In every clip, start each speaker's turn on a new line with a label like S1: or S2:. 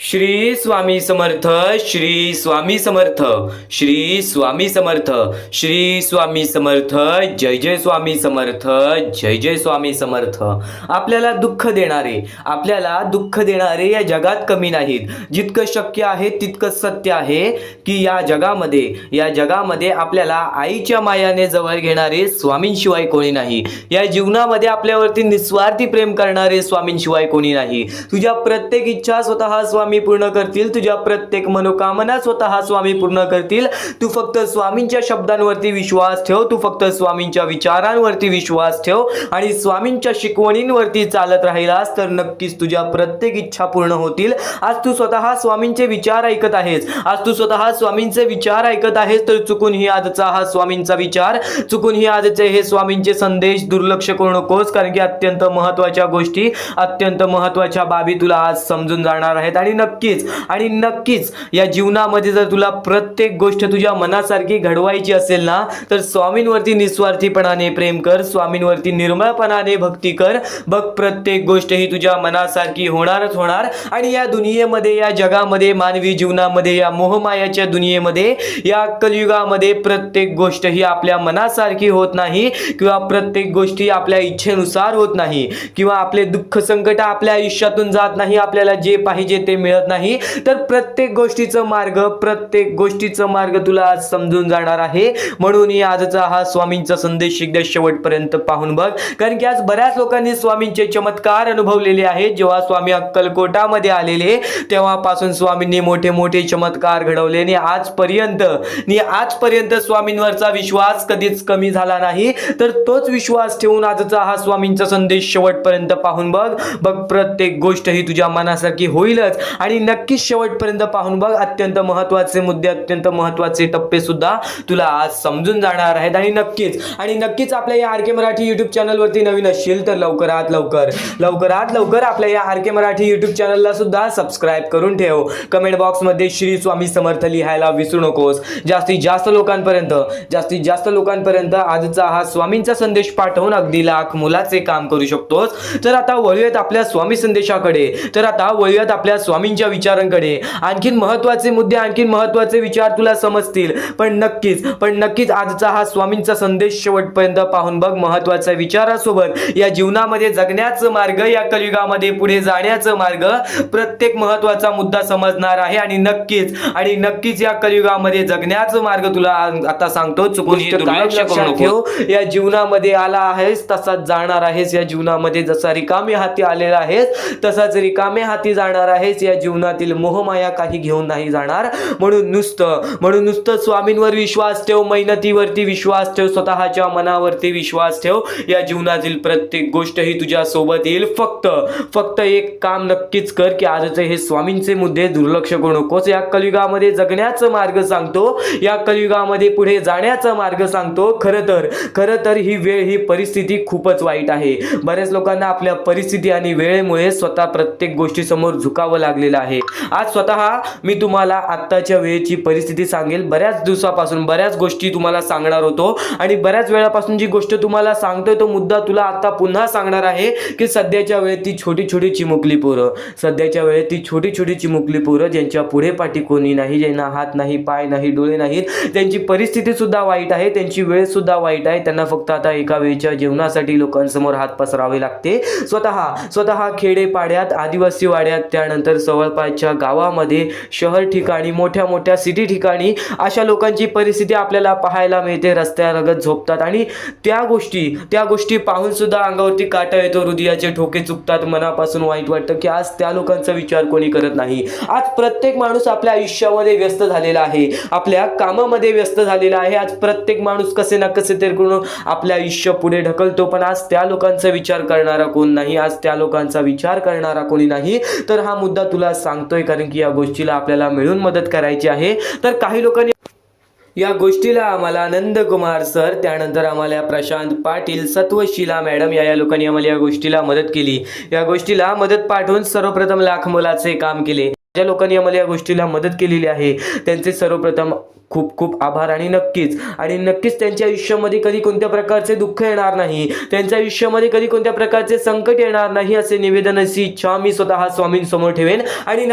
S1: श्री स्वामी समर्थ, श्री स्वामी समर्थ, श्री स्वामी समर्थ, श्री स्वामी समर्थ, जय जय स्वामी समर्थ, जय जय स्वामी समर्थ। आपल्याला दुःख देणारे या जगात कमी नाहीत। जितकं शक्य आहे तितकं सत्य आहे की या जगामध्ये आपल्याला आईच्या मायाने जवळ घेणारे स्वामींशिवाय कोणी नाही। या जीवनामध्ये आपल्यावरती निस्वार्थी प्रेम करणारे स्वामींशिवाय कोणी नाही। तुझ्या प्रत्येक इच्छा स्वतः स्वामी पूर्ण करतील, तुझ्या प्रत्येक मनोकामना स्वतः स्वामी पूर्ण करतील। तू फक्त स्वामींच्या शब्दांवरती विश्वास ठेव, तू फक्त स्वामींच्या विचारांवरती विश्वास ठेव आणि स्वामींच्या शिकवणींवरती चालत राहिलास तर नक्कीच तुझ्या प्रत्येक इच्छा पूर्ण होतील। आज तू स्वतः स्वामींचे विचार ऐकत आहेस, आज तू स्वतः स्वामींचे विचार ऐकत आहेस तर चुकून ही आजचा हा स्वामींचा विचार, चुकून ही आजचे हे स्वामींचे संदेश दुर्लक्ष करू नकोस, कारण की अत्यंत महत्त्वाच्या गोष्टी, अत्यंत महत्त्वाच्या बाबी तुला आज समजून जाणार आहेत। आणि नक्कीच या जीवनामध्ये जर तुला प्रत्येक गोष्ट तुझ्या मनासारखी घडवायची असेल ना तर स्वामींवरती निस्वार्थीपणाने प्रेम कर, स्वामींवरती निर्मळपणाने भक्ती कर। बघ प्रत्येक गोष्ट ही तुझ्या मनासारखी होणारच होणार। आणि या दुनियेमध्ये, या जगामध्ये, मानवी जीवनामध्ये, या मोहमायाच्या दुनियेमध्ये, या कलियुगामध्ये प्रत्येक गोष्ट ही आपल्या मनासारखी होत नाही किंवा प्रत्येक गोष्टी आपल्या इच्छेनुसार होत नाही किंवा आपले दुःख संकट आपल्या आयुष्यातून जात नाही, आपल्याला जे पाहिजे ते मिळत नाही। तर प्रत्येक गोष्टीचं मार्ग तुला आज समजून जाणार आहे। म्हणून आजचा हा स्वामींचा संदेश एकदा शेवटपर्यंत पाहून बघ, कारण की आज बऱ्याच लोकांनी स्वामींचे चमत्कार अनुभवलेले आहेत। जेव्हा स्वामी अक्कलकोटामध्ये आलेले तेव्हापासून स्वामींनी मोठे मोठे चमत्कार घडवले आणि आजपर्यंत स्वामींवरचा विश्वास कधीच कमी झाला नाही। तर तोच विश्वास ठेवून आजचा हा स्वामींचा संदेश शेवटपर्यंत पाहून बघ। प्रत्येक गोष्ट ही तुझ्या मनासारखी होईलच आणि नक्कीच शेवटपर्यंत पाहून बघ। अत्यंत महत्त्वाचे मुद्दे, अत्यंत महत्त्वाचे टप्पे सुद्धा तुला आज समजून जाणार आहेत। आणि नक्कीच आपल्या या आर के मराठी युट्यूब चॅनलवरती नवीन असशील तर लवकरात लवकर आपल्या या आर के मराठी युट्यूब चॅनलला सुद्धा सबस्क्राईब करून ठेव। कमेंट बॉक्समध्ये श्री स्वामी समर्थ लिहायला विसरू नकोस। जास्तीत जास्त लोकांपर्यंत आजचा हा स्वामींचा संदेश पाठवून अगदी लाख मुलाचे काम करू शकतोस। तर आता वळूयात आपल्या स्वामी संदेशाकडे, तर आता वळूयात आपल्या स्वामींच्या विचारांकडे। आणखीन महत्त्वाचे मुद्दे, आणखीन महत्त्वाचे विचार तुला समजतील, पण नक्कीच आजचा हा स्वामींचा संदेश शेवटपर्यंत पाहून बघ। महत्त्वाच्या विचारासोबत या जीवनामध्ये जगण्याचा मार्ग, या कलियुगामध्ये पुढे जाण्याचा मार्ग, प्रत्येक महत्त्वाचा मुद्दा समजणार आहे। आणि नक्कीच या कलियुगामध्ये जगण्याचा मार्ग तुला आता सांगतो, चुकून दुर्लक्ष करू नको। या जीवनामध्ये आला आहेस तसाच जाणार आहेस, या जीवनामध्ये जसा रिकामे हाती आलेला आहेस तसाच रिकामे हाती जाणार आहेस। या जीवनातील मोहमाया काही घेऊन नाही जाणार। म्हणून नुसतं स्वामींवर विश्वास ठेव, मेहनतीवरती विश्वास ठेव, स्वतःच्या मनावरती विश्वास ठेव। या जीवनातील प्रत्येक गोष्ट ही तुझ्या सोबत येईल। फक्त एक काम नक्कीच कर की आजचे हे स्वामींचे मुद्दे दुर्लक्ष करू नकोस। या कलियुगामध्ये जगण्याचा मार्ग सांगतो, या कलियुगामध्ये पुढे जाण्याचा मार्ग सांगतो। खरं तर ही वेळ, ही परिस्थिती खूपच वाईट आहे। बऱ्याच लोकांना आपल्या परिस्थिती आणि वेळेमुळे स्वतः प्रत्येक गोष्टी समोर झुकावं लागलेलं आहे। आज स्वतः मी तुम्हाला आत्ताच्या वेळेची परिस्थिती सांगेल। बऱ्याच दिवसापासून बऱ्याच गोष्टी तुम्हाला सांगणार होतो आणि बऱ्याच वेळापासून जी गोष्ट तुम्हाला सांगतोय तो मुद्दा तुला आता पुन्हा सांगणार आहे की सध्याच्या वेळेत ती छोटी छोटी चिमुकली पोरं ज्यांच्या पुढे पाठी कोणी नाही, ज्यांना हात नाही, पाय नाही, डोळे नाहीत, त्यांची परिस्थिती सुद्धा वाईट आहे, त्यांची वेळ सुद्धा वाईट आहे। त्यांना फक्त आता एका वेळच्या जेवणासाठी लोकांसमोर हात पसरावे लागते। स्वतः खेडेपाड्यात, आदिवासी वाड्यात, त्यानंतर जवळपासच्या गावामध्ये, शहर ठिकाणी, मोठ्या सिटी ठिकाणी अशा लोकांची परिस्थिती आपल्याला पाहायला मिळते। रस्त्यालगत झोपतात आणि त्या गोष्टी पाहून सुद्धा अंगावरती काटा येतो, हृदयाचे ठोके चुकतात, मनापासून वाईट वाटतं की आज त्या लोकांचा विचार कोणी करत नाही। आज प्रत्येक माणूस आपल्या आयुष्यामध्ये व्यस्त झालेला आहे, आपल्या कामामध्ये व्यस्त झालेला आहे। आज प्रत्येक माणूस कसे ना कसे तरी करून आपलं आयुष्य पुढे ढकलतो, पण आज त्या लोकांचा विचार करणारा कोण नाही, आज त्या लोकांचा विचार करणारा कोणी नाही। तर हा मुद्दा तुला सांगतोय कारण की या गोष्टीला आपल्याला मिळून मदत करायची आहे। तर काही लोकांनी या गोष्टीला आम्हाला आनंद कुमार सर, त्यानंतर आम्हाला प्रशांत पाटील, सत्वशीला मॅडम या लोकांनी आम्हाला या गोष्टीला मदत केली। या गोष्टीला मदत पाठवून सर्वप्रथम लाख मोलाचे काम केले। ज्या लोकांनी आम्हाला या गोष्टीला मदत केलेली आहे त्यांचे सर्वप्रथम खूप खूप आभार. आणि नक्कीच त्यांच्या आयुष्यामध्ये कधी कोणत्या प्रकारचे दुःख येणार नाही, त्यांच्या आयुष्यामध्ये कधी कोणत्या प्रकारचे संकट येणार नाही असे निवेदन, अशी इच्छा मी स्वतः स्वामींसमोर ठेवेन. आणि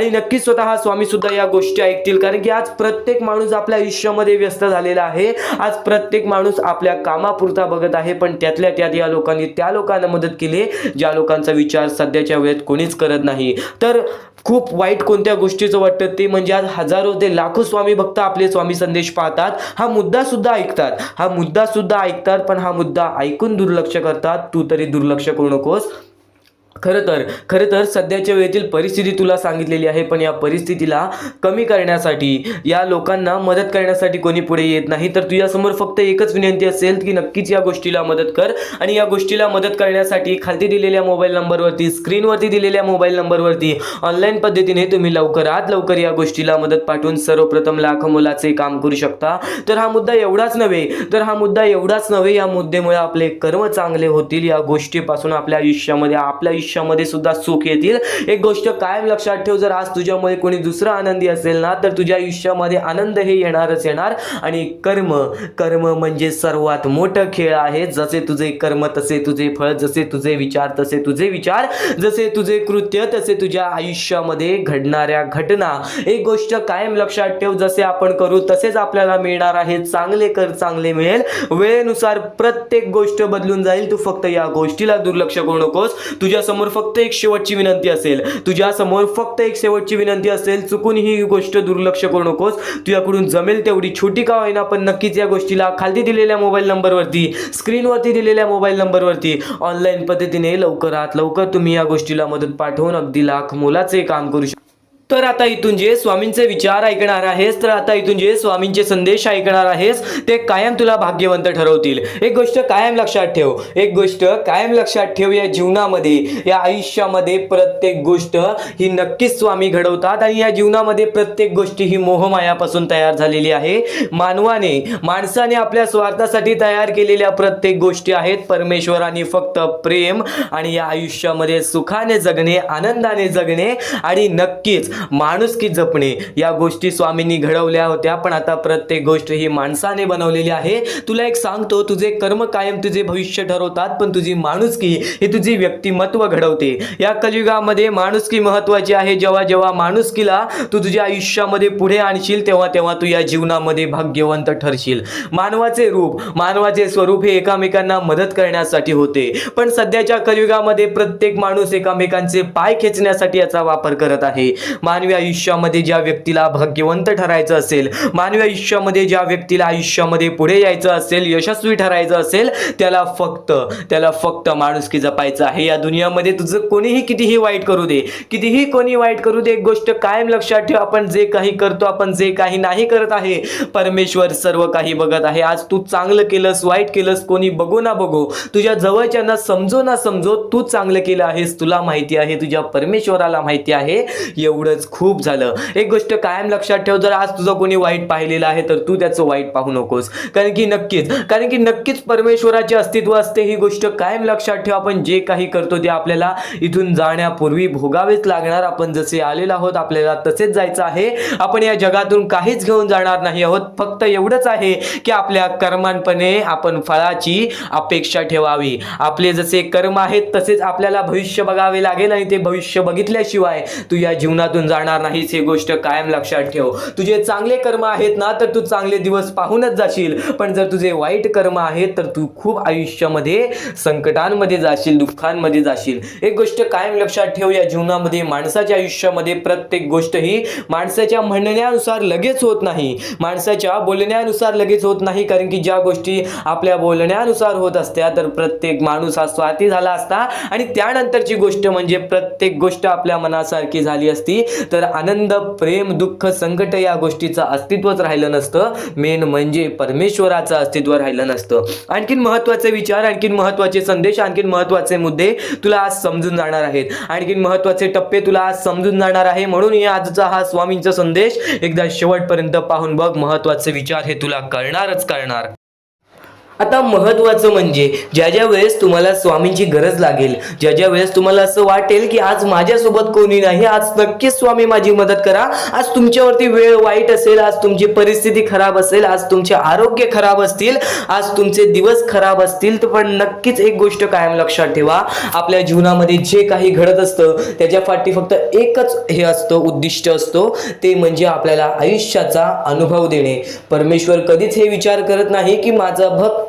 S1: नक्कीच स्वतः स्वामी सुद्धा या गोष्टी ऐकतील. कारण की आज प्रत्येक माणूस आपल्या आयुष्यामध्ये व्यस्त झालेला आहे. आज प्रत्येक माणूस आपल्या कामापुरता बघत आहे. पण त्यातल्या त्यात या लोकांनी त्या लोकांना मदत केली ज्या लोकांचा विचार सध्याच्या वेळेत कोणीच करत नाही. तर खूप वाईट कोणत्या गोष्टीचं वाटतं ते म्हणजे आज हजारो ते लाखो स्वामी भक्त आपले स्वामी संदेश पाहतात, हा मुद्दा सुद्धा ऐकतात, पण हा मुद्दा ऐकून दुर्लक्ष करतात. तू तरी दुर्लक्ष करू नकोस. खरं तर सध्याच्या वेळेतील परिस्थिती तुला सांगितलेली आहे, पण या परिस्थितीला कमी करण्यासाठी, या लोकांना मदत करण्यासाठी कोणी पुढे येत नाही. तर तुझ्यासमोर फक्त एकच विनंती असेल की नक्कीच या गोष्टीला मदत कर. आणि या गोष्टीला मदत करण्यासाठी खाली दिलेल्या मोबाईल नंबरवरती, स्क्रीनवरती दिलेल्या मोबाईल नंबरवरती ऑनलाईन पद्धतीने तुम्ही लवकरात लवकर या गोष्टीला मदत पाठवून सर्वप्रथम लाख मोलाचे काम करू शकता. तर हा मुद्दा एवढाच नव्हे, या मुद्द्यामुळे आपले कर्म चांगले होतील. या गोष्टीपासून आपल्या आयुष्यामध्ये सुद्धा सुख येतील. एक गोष्ट कायम लक्षात ठेव, जर आज तुझ्यामुळे कोणी दुसरा आनंदी असेल ना, तर तुझ्या आयुष्यामध्ये आनंद हे येणार. आणि कर्म म्हणजे सर्वात मोठं खेळ आहे. जसे तुझे कर्म तसे तुझे फळ, जसे तुझे विचार तसे तुझे विचार, जसे तुझे कृत्य तसे तुझ्या आयुष्यामध्ये घडणाऱ्या घटना. एक गोष्ट कायम लक्षात ठेव, जसे आपण करू तसेच आपल्याला मिळणार आहे. चांगले कर चांगले मिळेल. वेळेनुसार प्रत्येक गोष्ट बदलून जाईल. तू फक्त या गोष्टीला दुर्लक्ष करू नकोस. तुझ्यासमोर फक्त एक शेवटची विनंती असेल, चुकून ही गोष्ट दुर्लक्ष करू नकोस. तुझ्याकडून जमेल तेवढी छोटी का होईना, पण नक्कीच या गोष्टीला खाली दिलेल्या मोबाईल नंबरवरती, स्क्रीनवरती दिलेल्या मोबाईल नंबरवरती ऑनलाईन पद्धतीने लवकरात लवकर तुम्ही या गोष्टीला मदत पाठवून अगदी लाख मोलाचे काम करू शकता. तर आता इथून जे स्वामींचे विचार ऐकणार आहेस, तर आता इथून जे स्वामींचे संदेश ऐकणार आहेस, ते कायम तुला भाग्यवंत ठरवतील. एक गोष्ट कायम लक्षात ठेव, या जीवनामध्ये, या आयुष्यामध्ये प्रत्येक गोष्ट ही नक्कीच स्वामी घडवतात. आणि या जीवनामध्ये प्रत्येक गोष्टी ही मोहमायापासून तयार झालेली आहे. माणसाने आपल्या स्वार्थासाठी तयार केलेल्या प्रत्येक गोष्टी आहेत. परमेश्वराने फक्त प्रेम आणि या आयुष्यामध्ये सुखाने जगणे, आनंदाने जगणे आणि नक्कीच माणुसकी जपणे या गोष्टी स्वामींनी घडवल्या होत्या. पण आता प्रत्येक गोष्ट ही माणसाने बनवलेली आहे. तुला एक सांगतो, तुझे कर्म कायम तुझे भविष्य ठरवतात, पण तुझी माणुसकी ही तुझी व्यक्तिमत्व घडवते. या कलियुगामध्ये माणुसकी महत्वाची आहे. जेव्हा माणुसकीला तू तुझ्या आयुष्यामध्ये पुढे आणशील, तेव्हा तू या जीवनामध्ये भाग्यवंत ठरशील. मानवाचे स्वरूप हे एकामेकांना मदत करण्यासाठी होते, पण सध्याच्या कलियुगामध्ये प्रत्येक माणूस एकामेकांचे पाय खेचण्यासाठी याचा वापर करत आहे. मानवी आयुष्यामध्ये ज्या व्यक्तीला भाग्यवंत ठरायचं असेल, मानवी आयुष्यामध्ये ज्या व्यक्तीला आयुष्यामध्ये पुढे यायचं असेल, यशस्वी ठरायचं असेल, त्याला फक्त माणुसकी जपायचं आहे. या दुनियामध्ये तुझं कोणीही कितीही वाईट करू दे, एक गोष्ट कायम लक्षात ठेव, आपण जे काही करतो, आपण जे काही नाही करत आहे, परमेश्वर सर्व काही बघत आहे. आज तू चांगलं केलंस, वाईट केलंस, कोणी बघो ना बघो, तुझ्या जवळच्यांना समजो ना समजो, तू चांगलं केलं आहेस, तुला माहिती आहे, तुझ्या परमेश्वराला माहिती आहे. एवढंच खूप झालं. एक गोष्ट कायम लक्षात ठेव, जर आज तुझं कोणी वाईट पाहिलेलं आहे तर तू त्याचं वाईट पाहू नकोस. कारण की नक्कीच परमेश्वराचे अस्तित्व असते. ही गोष्ट कायम लक्षात ठेव. आपण जे काही करतो ते आपल्याला इथून जाण्यापूर्वी भोगावेच लागणार. आपण जसे आलेलो आहोत आपल्याला तसेच जायचं आहे. आपण या जगातून काहीच घेऊन जाणार नाही आहोत. फक्त एवढंच आहे की आपल्या कर्मांपणे आपण फळाची अपेक्षा ठेवावी. आपले जसे कर्म आहेत तसेच आपल्याला भविष्य बघावे लागेल आणि ते भविष्य बघितल्याशिवाय तू या जीवनातून जाणार नाहीस. ही गोष्ट कायम लक्षात ठेव. तुझे चांगले कर्म आहेत ना, तर तू चांगले दिवस पाहूनच जाशील, पण जर तुझे वाईट कर्म आहेत तर तू खूप आयुष्यामध्ये संकटांमध्ये जाशील, दुःखांमध्ये जाशील. एक गोष्ट कायम लक्षात ठेव, या जीवनामध्ये, माणसाच्या आयुष्यामध्ये प्रत्येक गोष्ट ही माणसाच्या म्हणण्यानुसार लगेच होत नाही, माणसाच्या बोलण्यानुसार लगेच होत नाही. कारण की ज्या गोष्टी आपल्या बोलण्यानुसार होत असत्या तर प्रत्येक माणूस हा स्वार्थी झाला असता आणि त्यानंतरची गोष्ट म्हणजे प्रत्येक गोष्ट आपल्या मनासारखी झाली असती तर आनंद, प्रेम, दुःख, संकट या गोष्टीचं अस्तित्वच राहिलं नसतं. मेन म्हणजे परमेश्वराचं अस्तित्व राहिलं नसतं. आणखीन महत्त्वाचे विचार, आणखीन महत्त्वाचे संदेश, आणखीन महत्त्वाचे मुद्दे तुला आज समजून जाणार आहेत. आणखीन महत्त्वाचे टप्पे तुला आज समजून जाणार आहे. म्हणून या आजचा हा स्वामींचा संदेश एकदा शेवटपर्यंत पाहून बघ. महत्त्वाचे विचार हे तुला कळणारच कळणार. आता महत्त्वाचं म्हणजे ज्या वेळेस तुम्हाला स्वामींची गरज लागेल, ज्या वेळेस तुम्हाला असं वाटेल की आज माझ्यासोबत कोणी नाही, आज नक्कीच स्वामी माझी मदत करा, आज तुमच्यावरती वेळ वाईट असेल, आज तुमची परिस्थिती खराब असेल, आज तुमचे आरोग्य खराब असतील, आज तुमचे दिवस खराब असतील, तर पण नक्कीच एक गोष्ट कायम लक्षात ठेवा, आपल्या जीवनामध्ये जे काही घडत असतं त्याच्या पाठी फक्त एकच हे असतं, उद्दिष्ट असतो, ते म्हणजे आपल्याला आयुष्याचा अनुभव देणे. परमेश्वर कधीच हे विचार करत नाही की माझा भक्त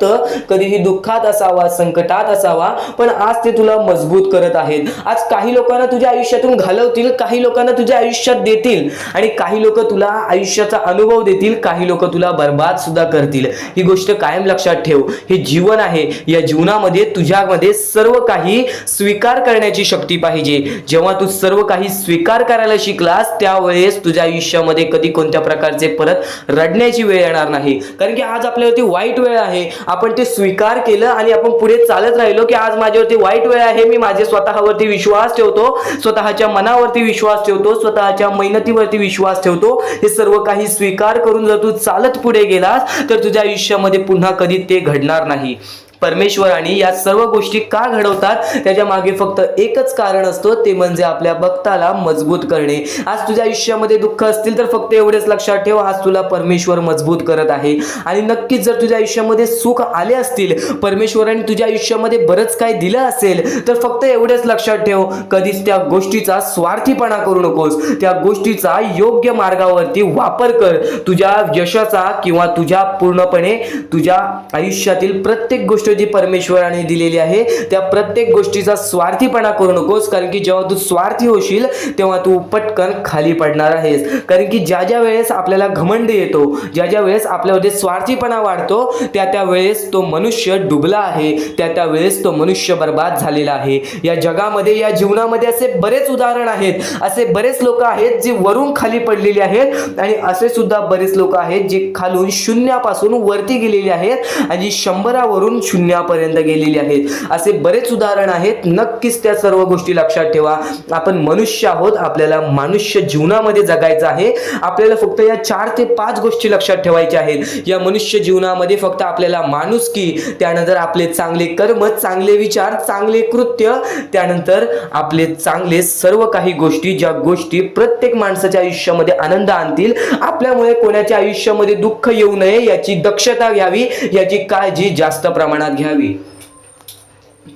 S1: कधीही दुःखात असावा, संकटात असावा, पण आज ते तुला मजबूत करत आहेत. आज काही लोकांना तुझ्या आयुष्यातून घालवतील, काही लोकांना तुझ्या आयुष्यात देतील, आणि काही लोक तुला आयुष्याचा अनुभव देतील, काही लोक तुला बर्बाद सुद्धा करतील. ही गोष्ट कायम लक्षात ठेव. हे जीवन आहे, या जीवनामध्ये तुझ्यामध्ये सर्व काही स्वीकार करण्याची शक्ती पाहिजे. जेव्हा तू सर्व काही स्वीकार करायला शिकलास त्यावेळेस तुझ्या आयुष्यामध्ये कधी कोणत्या प्रकारचे परत रडण्याची वेळ येणार नाही. कारण की आज आपल्यावरती वाईट वेळ आहे, आपण ते स्वीकार केलं आणि आपण पुढे चालत राहिलो की आज माझ्यावरती वाईट वेळ आहे, मी माझे स्वतःवरती विश्वास ठेवतो, स्वतःच्या मनावरती विश्वास ठेवतो, स्वतःच्या मेहनतीवरती विश्वास ठेवतो. हे सर्व काही स्वीकार करून जर तू चालत पुढे गेलास तर तुझ्या आयुष्यामध्ये पुन्हा कधी ते घडणार नाही. परमेश्वराने या सर्व गोष्टी का घडवतात त्याच्या मागे फक्त एकच कारण असतो, ते म्हणजे आपल्या भक्ताला मजबूत करणे. आज तुझ्या आयुष्यामध्ये दुःख असतील तर फक्त एवढेच लक्षात ठेव, आज तुला परमेश्वर मजबूत करत आहे. आणि नक्कीच जर तुझ्या आयुष्यामध्ये सुख आले असतील, परमेश्वराने तुझ्या आयुष्यामध्ये बरंच काही दिलं असेल, तर फक्त एवढेच लक्षात ठेव, कधीच त्या गोष्टीचा स्वार्थीपणा करू नकोस. त्या गोष्टीचा योग्य मार्गावरती वापर कर. तुझ्या यशाचा किंवा तुझ्या पूर्णपणे तुझ्या आयुष्यातील प्रत्येक गोष्ट जी परमेश्वराने दिलेली आहे त्या प्रत्येक गोष्टीचा स्वार्थीपणा करू नकोस. कारण की जेव्हा तू स्वार्थी होशील तेव्हा तू पटकन खाली पडणार आहेस. कारण की ज्या वेळेस आपल्याला घमंड येतो, ज्या वेळेस आपल्यामध्ये स्वार्थीपणा वाढतो, त्या वेळेस तो मनुष्य डुबला आहे, त्या वेळेस तो मनुष्य बर्बाद झालेला आहे. या जगामध्ये, या जीवनामध्ये असे बरेच उदाहरण आहेत, असे बरेच लोक आहेत जे वरून खाली पडलेले आहेत, आणि असे सुद्धा बरेच लोक आहेत जे खालून शून्यापासून वरती गेलेले आहेत आणि 100 वरून शून्यापर्यंत गेलेली आहेत. असे बरेच उदाहरण आहेत. नक्कीच त्या सर्व गोष्टी लक्षात ठेवा. आपण मनुष्य आहोत, आपल्याला मनुष्य जीवनामध्ये जगायचं आहे. आपल्याला फक्त या 4 ते 5 गोष्टी लक्षात ठेवायच्या आहेत. या मनुष्य जीवनामध्ये फक्त आपल्याला माणुसकी, त्यानंतर आपले चांगले कर्म, चांगले विचार, चांगले कृत्य, त्यानंतर आपले चांगले सर्व काही गोष्टी, ज्या गोष्टी प्रत्येक माणसाच्या आयुष्यामध्ये आनंद आणतील, आपल्यामुळे कोणाच्या आयुष्यामध्ये दुःख येऊ नये याची दक्षता घ्यावी, याची काळजी जास्त प्रमाणात घ्यावी.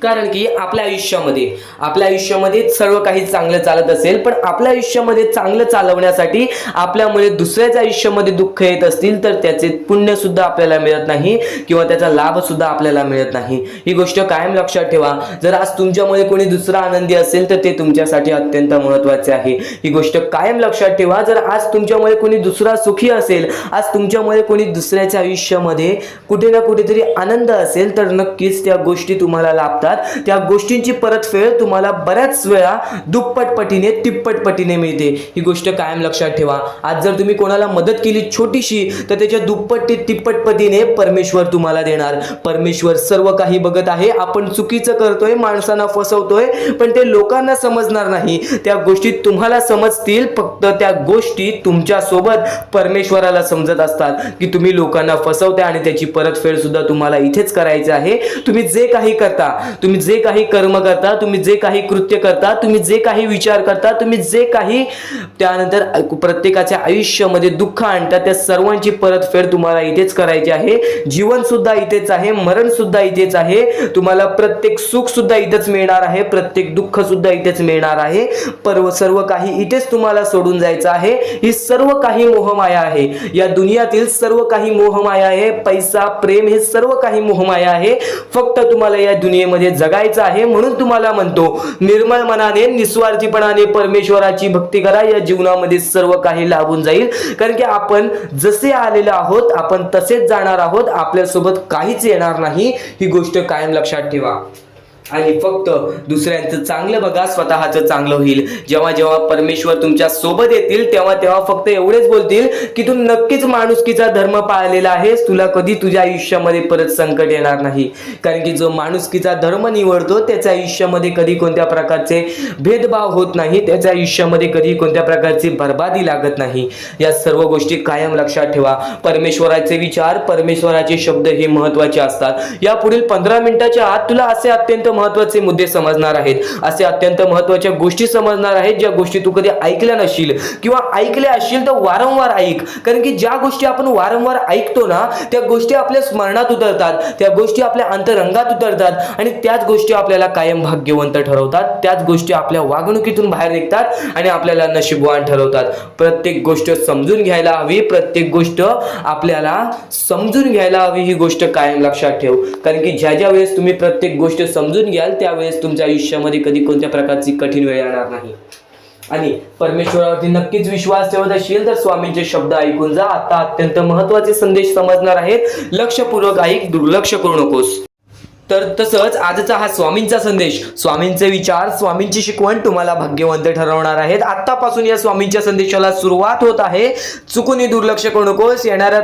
S1: कारण की आपल्या आयुष्यामध्ये सर्व काही चांगलं चालत असेल, पण आपल्या आयुष्यामध्ये चांगलं चालवण्यासाठी आपल्यामुळे दुसऱ्याच्या आयुष्यामध्ये दुःख येत असतील तर त्याचे पुण्य सुद्धा आपल्याला मिळत नाही किंवा त्याचा लाभ सुद्धा आपल्याला मिळत नाही. ही गोष्ट कायम लक्षात ठेवा. जर आज तुमच्यामुळे कोणी दुसरा आनंदी असेल तर ते तुमच्यासाठी अत्यंत महत्त्वाचे आहे. ही गोष्ट कायम लक्षात ठेवा. जर आज तुमच्यामुळे कोणी दुसरा सुखी असेल, आज तुमच्यामुळे कोणी दुसऱ्याच्या आयुष्यामध्ये कुठे ना कुठेतरी आनंद असेल, तर नक्कीच त्या गोष्टी तुम्हाला लाभतात. त्या गोष्टींची परतफेड तुम्हाला बऱ्याच वेळा दुप्पट पटीने, तिप्पट पटीने मिळते. ही गोष्ट कायम लक्षात ठेवा. आज जर तुम्ही कोणाला मदत केली छोटीशी, तर त्याच्या दुप्पट ते तिप्पट पटीने परमेश्वर तुम्हाला देणार. परमेश्वर सर्व काही बघत आहे. आपण चुकीचं करतोय, माणसांना फसवतोय, पण ते लोकांना समजणार नाही. त्या गोष्टी तुम्हाला समजतील, फक्त त्या गोष्टी तुमच्या सोबत परमेश्वराला समजत असतात की तुम्ही लोकांना फसवताय आणि त्याची परतफेड सुद्धा तुम्हाला इथेच करायची आहे. तुम्ही जे काही करता, तुम्ही जे काही कर्म करता, तुम्ही जे काही कृत्य करता, तुम्ही जे काही विचार करता, तुम्ही जे काही त्यानंतर प्रत्येकाच्या आयुष्यामध्ये दुःख आणता, त्या सर्वांची परतफेड तुम्हाला इथेच करायची आहे. जीवन सुद्धा इथेच आहे, मरण सुद्धा इथेच आहे. तुम्हाला प्रत्येक सुख सुद्धा इथेच मिळणार आहे, प्रत्येक दुःख सुद्धा इथेच मिळणार आहे. सर्व काही इथेच तुम्हाला सोडून जायचं आहे. ही सर्व काही मोहमाया आहे. या दुनियातील सर्व काही मोहमाया आहे. पैसा, प्रेम, हे सर्व काही मोहमाया आहे. फक्त तुम्हाला या दुनियेमध्ये जगायचं आहे. म्हणून तुम्हाला म्हणतो, निर्मळ मनाने, निस्वार्थीपणाने परमेश्वराची भक्ती करा. या जीवनामध्ये सर्व काही लाभून जाईल. कारण की आपण जसे आलेलो आहोत आपण तसेच जाणार आहोत. आपल्यासोबत काहीच येणार नाही. ही गोष्ट कायम लक्षात ठेवा. आणि फक्त दुसऱ्यांचं चांगलं बघा, स्वतःचं चांगलं होईल. जेव्हा जेव्हा परमेश्वर तुमच्या सोबत येतील तेव्हा तेव्हा फक्त एवढेच बोलतील की तू नक्कीच माणुसकीचा धर्म पाळलेला आहेस, तुला कधी तुझ्या आयुष्यामध्ये परत संकट येणार नाही. कारण की जो माणुसकीचा धर्म निवडतो त्याच्या आयुष्यामध्ये कधी कोणत्या प्रकारचे भेदभाव होत नाही, त्याच्या आयुष्यामध्ये कधी कोणत्या प्रकारची बर्बादी लागत नाही. या सर्व गोष्टी कायम लक्षात ठेवा. परमेश्वराचे विचार, परमेश्वराचे शब्द हे महत्वाचे असतात. या पुढील 15 मिनिटाच्या आत तुला असे अत्यंत महत्वाचे मुद्दे समजणार आहेत, असे अत्यंत महत्वाच्या गोष्टी समजणार आहेत ज्या गोष्टी तू कधी ऐकल्या नशील किंवा ऐकल्या असशील तर वारंवार ऐक. कारण की ज्या गोष्टी आपण वारंवार ऐकतो ना त्या गोष्टी आपल्या स्मरणात उतरतात, त्या गोष्टी आपल्या अंतरंगात उतरतात आणि त्याच गोष्टी आपल्याला कायम भाग्यवंत ठरवतात, त्याच गोष्टी आपल्या वागणुकीतून बाहेर निघतात आणि आपल्याला नशीबवान ठरवतात. प्रत्येक गोष्ट समजून घ्यायला हवी, प्रत्येक गोष्ट आपल्याला समजून घ्यायला हवी, ही गोष्ट कायम लक्षात ठेव. कारण की ज्या वेळेस तुम्ही प्रत्येक गोष्ट समजून घ्याल त्यावेळेस तुमच्या आयुष्यामध्ये कधी कोणत्या प्रकारची कठीण वेळ येणार नाही. आणि परमेश्वरावरती नक्कीच विश्वास ठेवत असेल तर स्वामींचे शब्द ऐकून जा. आता अत्यंत महत्वाचे संदेश समजणार आहेत, लक्षपूर्वक ऐक, दुर्लक्ष करू नकोस. तर तसंच आजचा हा स्वामींचा संदेश, स्वामींचे विचार, स्वामींची शिकवण तुम्हाला भाग्यवंत ठरवणार आहेत. आतापासून या स्वामींच्या संदेशाला सुरुवात होत आहे. चुकूनही दुर्लक्ष करू नकोस. येणाऱ्या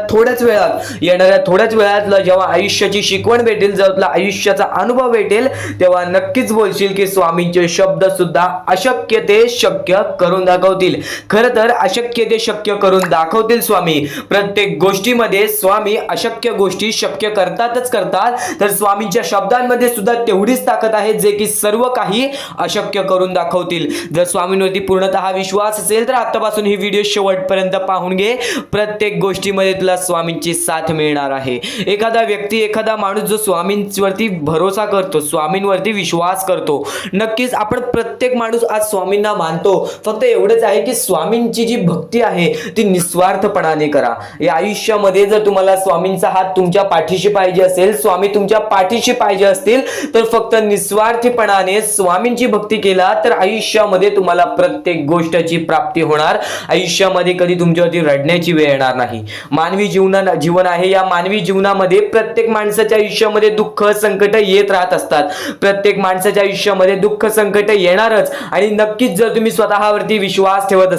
S1: थोड्याच वेळात जेव्हा आयुष्याची शिकवण भेटेल, जेव्हा तुला आयुष्याचा अनुभव भेटेल तेव्हा नक्कीच बोलशील की स्वामींचे शब्द सुद्धा अशक्य ते शक्य करून दाखवतील. खरं तर अशक्य ते शक्य करून दाखवतील स्वामी. प्रत्येक गोष्टीमध्ये स्वामी अशक्य गोष्टी शक्य करतातच करतात. तर स्वामींच्या शब्दांमध्ये सुद्धा तेवढीच ताकद आहे जे की सर्व काही अशक्य करून दाखवतील. जर स्वामींवरती पूर्णतः विश्वास असेल तर आतापासून ही व्हिडिओ शेवटपर्यंत पाहून घे. प्रत्येक गोष्टीमध्ये तुला स्वामींची साथ मिळणार आहे. एखादा व्यक्ती, एखादा माणूस जो स्वामींवरती भरोसा करतो, स्वामींवरती विश्वास करतो, नक्कीच आपण प्रत्येक माणूस आज स्वामींना मानतो. फक्त एवढंच आहे की स्वामींची जी भक्ती आहे ती निस्वार्थपणाने करा. या आयुष्यामध्ये जर तुम्हाला स्वामींचा हात तुमच्या पाठीशी पाहिजे असेल, स्वामी तुमच्या पाठीशी पाहिजे असतील तर फक्त निस्वार्थीपणाने स्वामींची भक्ती केला तर आयुष्यामध्ये तुम्हाला प्रत्येक गोष्टीची प्राप्ती होणार. आयुष्यामध्ये कधी तुमच्यावरती रडण्याची वेळ येणार नाही. मानवी जीवन आहे, या मानवी जीवनामध्ये प्रत्येक माणसाच्या आयुष्यामध्ये दुःख संकट येत राहत असतात. प्रत्येक माणसाच्या आयुष्यामध्ये दुःख संकट येणारच. आणि नक्कीच जर तुम्ही स्वतःवरती विश्वास ठेवत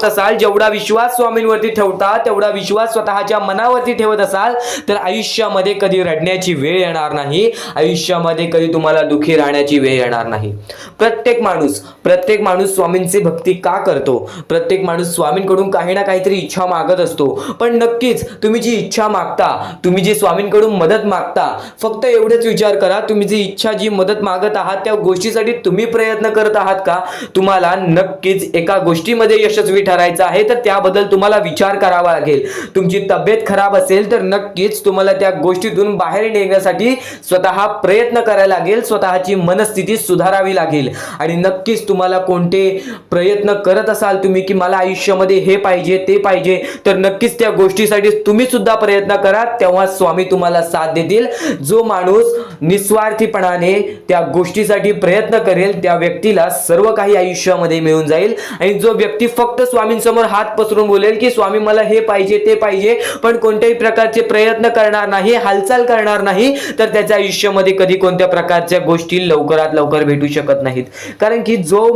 S1: असाल, जेवढा विश्वास स्वामींवरती ठेवता तेवढा विश्वास स्वतःच्या मनावरती ठेवत असाल तर आयुष्यामध्ये कधी रडण्याची वेळ येणार नाही, आयुष्यामध्ये कधी तुम्हाला दुःखी राहण्याची वेळ येणार नाही. प्रत्येक माणूस स्वामींची भक्ती का करतो? प्रत्येक माणूस स्वामींकडून काही ना काहीतरी इच्छा मागत असतो. पण नक्कीच तुम्ही जी इच्छा मागता, तुम्ही जी स्वामींकडून मदत मागता, फक्त एवढेच विचार करा, तुम्ही जी इच्छा, जी मदत मागत आहात त्या गोष्टीसाठी तुम्ही प्रयत्न करत आहात का? तुम्हाला नक्कीच एका गोष्टीमध्ये यशस्वी ठरायचं आहे तर त्याबद्दल तुम्हाला विचार करावा लागेल. तुमची तब्येत खराब असेल तर नक्कीच तुम्हाला त्या गोष्टीतून बाहेर निघण्यासाठी स्वतः प्रयत्न करायला लागेल, स्वतःची मनस्थिती सुधारावी लागेल. आणि नक्कीच तुम्हाला कोणते प्रयत्न करत असाल तुम्ही की मला आयुष्यामध्ये हे पाहिजे ते पाहिजे, तर नक्कीच त्या गोष्टीसाठी तुम्ही सुद्धा प्रयत्न करा, तेव्हा स्वामी तुम्हाला साथ देतील. जो माणूस निस्वार्थीपणाने त्या गोष्टीसाठी प्रयत्न करेल त्या व्यक्तीला सर्व काही आयुष्यामध्ये मिळून जाईल. आणि जो व्यक्ती फक्त स्वामींसमोर हात पसरून बोलेल की स्वामी मला हे पाहिजे ते पाहिजे, पण कोणत्याही प्रकारचे प्रयत्न करणार नाही, हालचाल करणार नाही, तर त्याच्या आयुष्यामध्ये कधी कोणत्या प्रकारच्या गोष्टी लवकरात लवकर भेटू शकत नाहीत. कारण की जो